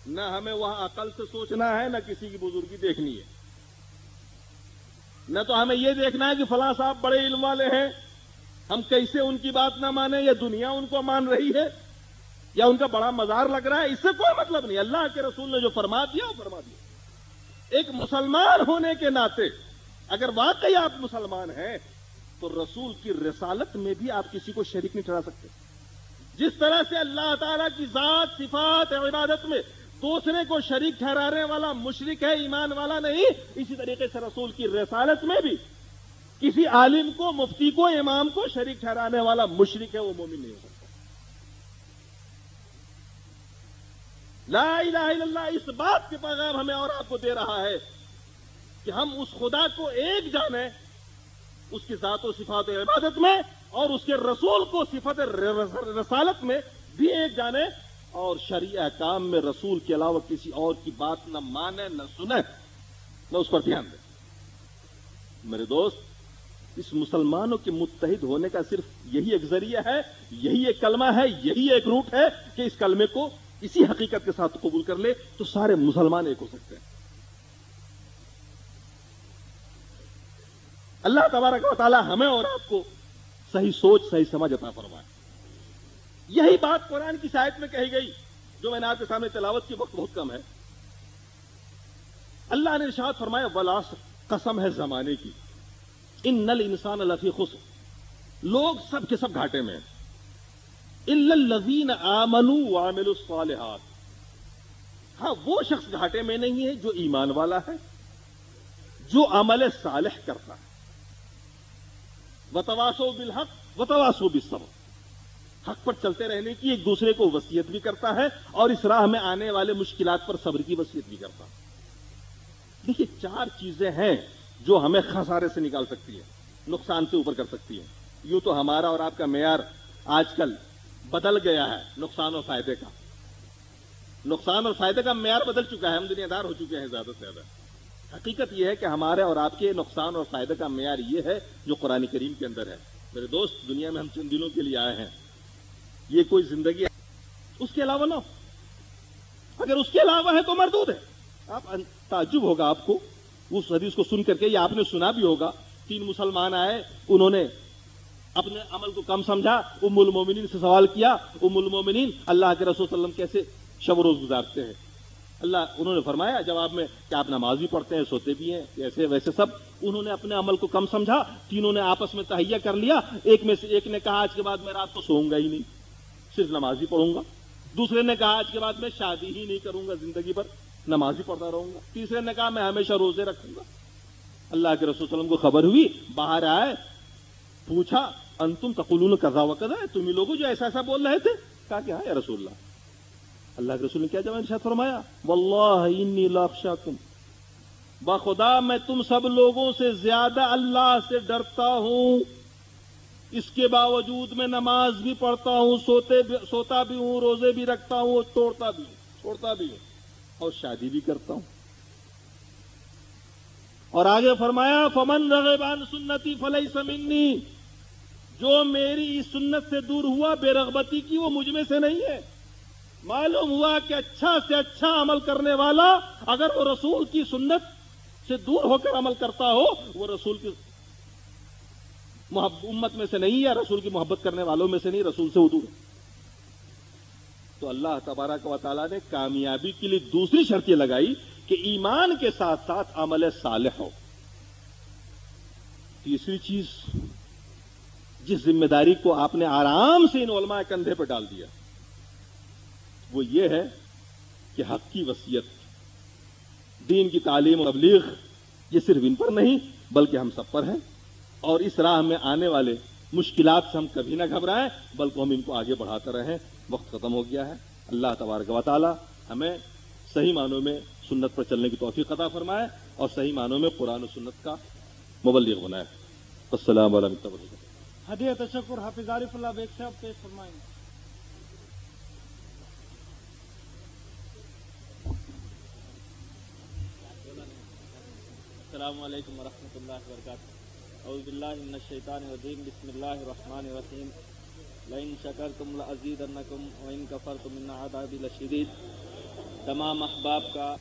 نہ ہمیں وہاں عقل سے سوچنا ہے، نہ کسی کی بزرگی دیکھنی ہے، نہ تو ہمیں یہ دیکھنا ہے کہ فلاں صاحب بڑے علم والے ہیں، ہم کیسے ان کی بات نہ مانیں، یا دنیا ان کو مان رہی ہے، یا ان کا بڑا مزار لگ رہا ہے، اس سے کوئی مطلب نہیں۔ اللہ کے رسول نے جو فرما دیا وہ فرما دیا۔ ایک مسلمان ہونے کے ناطے اگر واقعی آپ مسلمان ہیں تو رسول کی رسالت میں بھی آپ کسی کو شریک نہیں ٹھہرا سکتے۔ جس طرح سے اللہ تعالیٰ کی ذات، صفات، عبادت میں دوسرے کو شریک ٹھہرانے والا مشرک ہے، ایمان والا نہیں، اسی طریقے سے رسول کی رسالت میں بھی کسی عالم کو، مفتی کو، امام کو شریک ٹھہرانے والا مشرک ہے، وہ مومن نہیں ہو سکتا۔ لا الہ الا اللہ اس بات کے پیغام ہمیں اور آپ کو دے رہا ہے کہ ہم اس خدا کو ایک جانیں، اس کی ذات و صفات و عبادت میں، اور اس کے رسول کو صفت رسالت میں بھی ایک جانیں، اور شرعی احکام میں رسول کے علاوہ کسی اور کی بات نہ مانیں، نہ سنیں، نہ اس پر دھیان دیں۔ میرے دوست، اس مسلمانوں کے متحد ہونے کا صرف یہی ایک ذریعہ ہے، یہی ایک کلمہ ہے، یہی ایک روٹ ہے کہ اس کلمے کو اسی حقیقت کے ساتھ قبول کر لے تو سارے مسلمان ایک ہو سکتے ہیں۔ اللہ تبارک و تعالی ہمیں اور آپ کو صحیح سوچ، صحیح سمجھ عطا فرمائے۔ یہی بات قرآن کی آیت میں کہی گئی جو میں نے آپ کے سامنے تلاوت کی، وقت بہت کم ہے۔ اللہ نے ارشاد فرمایا والعصر، قسم ہے زمانے کی، ان الانسان لفی خسر، لوگ سب کے سب گھاٹے میں ہیں، الا الذین آمنوا وعملوا الصالحات، ہاں وہ شخص گھاٹے میں نہیں ہے جو ایمان والا ہے، جو عمل صالح کرتا ہے، وتواصوا بالحق وتواصوا بالصبر، حق پر چلتے رہنے کی ایک دوسرے کو وصیت بھی کرتا ہے، اور اس راہ میں آنے والے مشکلات پر صبر کی وصیت بھی کرتا ہے۔ دیکھیے، چار چیزیں ہیں جو ہمیں خسارے سے نکال سکتی ہیں، نقصان سے اوپر کر سکتی ہیں۔ یوں تو ہمارا اور آپ کا معیار آج کل بدل گیا ہے، نقصان اور فائدے کا، نقصان اور فائدے کا معیار بدل چکا ہے، ہم دنیا دار ہو چکے ہیں زیادہ سے زیادہ۔ حقیقت یہ ہے کہ ہمارے اور آپ کے نقصان اور فائدے کا معیار یہ ہے جو قرآن کریم کے اندر ہے۔ میرے دوست، دنیا میں ہم چند دنوں کے لیے آئے ہیں، یہ کوئی زندگی اس کے علاوہ نہ ہو، اگر اس کے علاوہ ہے تو مردود ہے۔ آپ تعجب ہوگا آپ کو اس حدیث کو سن کر کے، یا آپ نے سنا بھی ہوگا، 3 مسلمان آئے، انہوں نے اپنے عمل کو کم سمجھا، ام المومنین سے سوال کیا، ام المومنین اللہ کے رسول صلی اللہ علیہ وسلم کیسے شب و روز گزارتے ہیں؟ انہوں نے فرمایا جواب میں کہ آپ نماز بھی پڑھتے ہیں، سوتے بھی ہیں، ایسے ویسے سب۔ انہوں نے اپنے عمل کو کم سمجھا، تینوں نے آپس میں تہیہ کر لیا، ایک میں سے ایک نے کہا آج کے بعد میں رات کو سوؤں گا ہی نہیں، صرف نماز ہی پڑھوں گا۔ دوسرے نے کہا آج کے بعد میں شادی ہی نہیں کروں گا، زندگی بھر نماز ہی پڑھتا رہوں گا۔ تیسرے نے کہا میں ہمیشہ روزے رکھوں گا۔ اللہ کے رسول صلی اللہ علیہ وسلم کو خبر ہوئی، باہر آئے، پوچھا انتم تقولون کذا وکذا، تم ہی لوگوں جو ایسا ایسا بول رہے تھے؟ کہا کہ ہاں یا رسول اللہ۔ اللہ کے رسول نے کیا جواب ارشاد فرمایا؟ واللہ انی لاخشاکم، بخدا میں تم سب لوگوں سے زیادہ اللہ سے ڈرتا ہوں، اس کے باوجود میں نماز بھی پڑھتا ہوں، سوتا بھی ہوں، روزے بھی رکھتا ہوں، چھوڑتا بھی ہوں اور شادی بھی کرتا ہوں۔ اور آگے فرمایا فمن رغب عن سنتی فلیس منی، جو میری اس سنت سے دور ہوا بے رغبتی کی، وہ مجھ میں سے نہیں ہے۔ معلوم ہوا کہ اچھا سے اچھا عمل کرنے والا اگر وہ رسول کی سنت سے دور ہو کر عمل کرتا ہو، وہ رسول کی امت میں سے نہیں، یا رسول کی محبت کرنے والوں میں سے نہیں، رسول سے وہ دور ہے۔ تو اللہ تبارک و تعالیٰ نے کامیابی کے لیے دوسری شرط یہ لگائی کہ ایمان کے ساتھ ساتھ عمل صالح ہو۔ تیسری چیز جس ذمہ داری کو آپ نے آرام سے ان علماء کندھے پہ ڈال دیا، وہ یہ ہے کہ حق کی وصیت، دین کی تعلیم و تبلیغ، یہ صرف ان پر نہیں بلکہ ہم سب پر ہے، اور اس راہ میں آنے والے مشکلات سے ہم کبھی نہ گھبرائیں بلکہ ہم ان کو آگے بڑھاتے رہیں۔ وقت ختم ہو گیا ہے۔ اللہ تبارک و تعالی ہمیں صحیح معنوں میں سنت پر چلنے کی توفیق عطا فرمائے۔ اور صحیح معنوں میں قرآن و سنت کا مبلغ بنائے. السلام علیکم. ہدیہ تشکر حافظ عارف اللہ بیگ صاحب پیش فرمائیں. السلام علیکم ورحمۃ اللہ وبرکاتہ. اعوذ باللہ من الشیطان الرجیم. بسم اللہ الرحمن الرحیم. لئن شکرتم لازیدنکم وان کفرتم ان عذابی لشدید. تمام احباب کا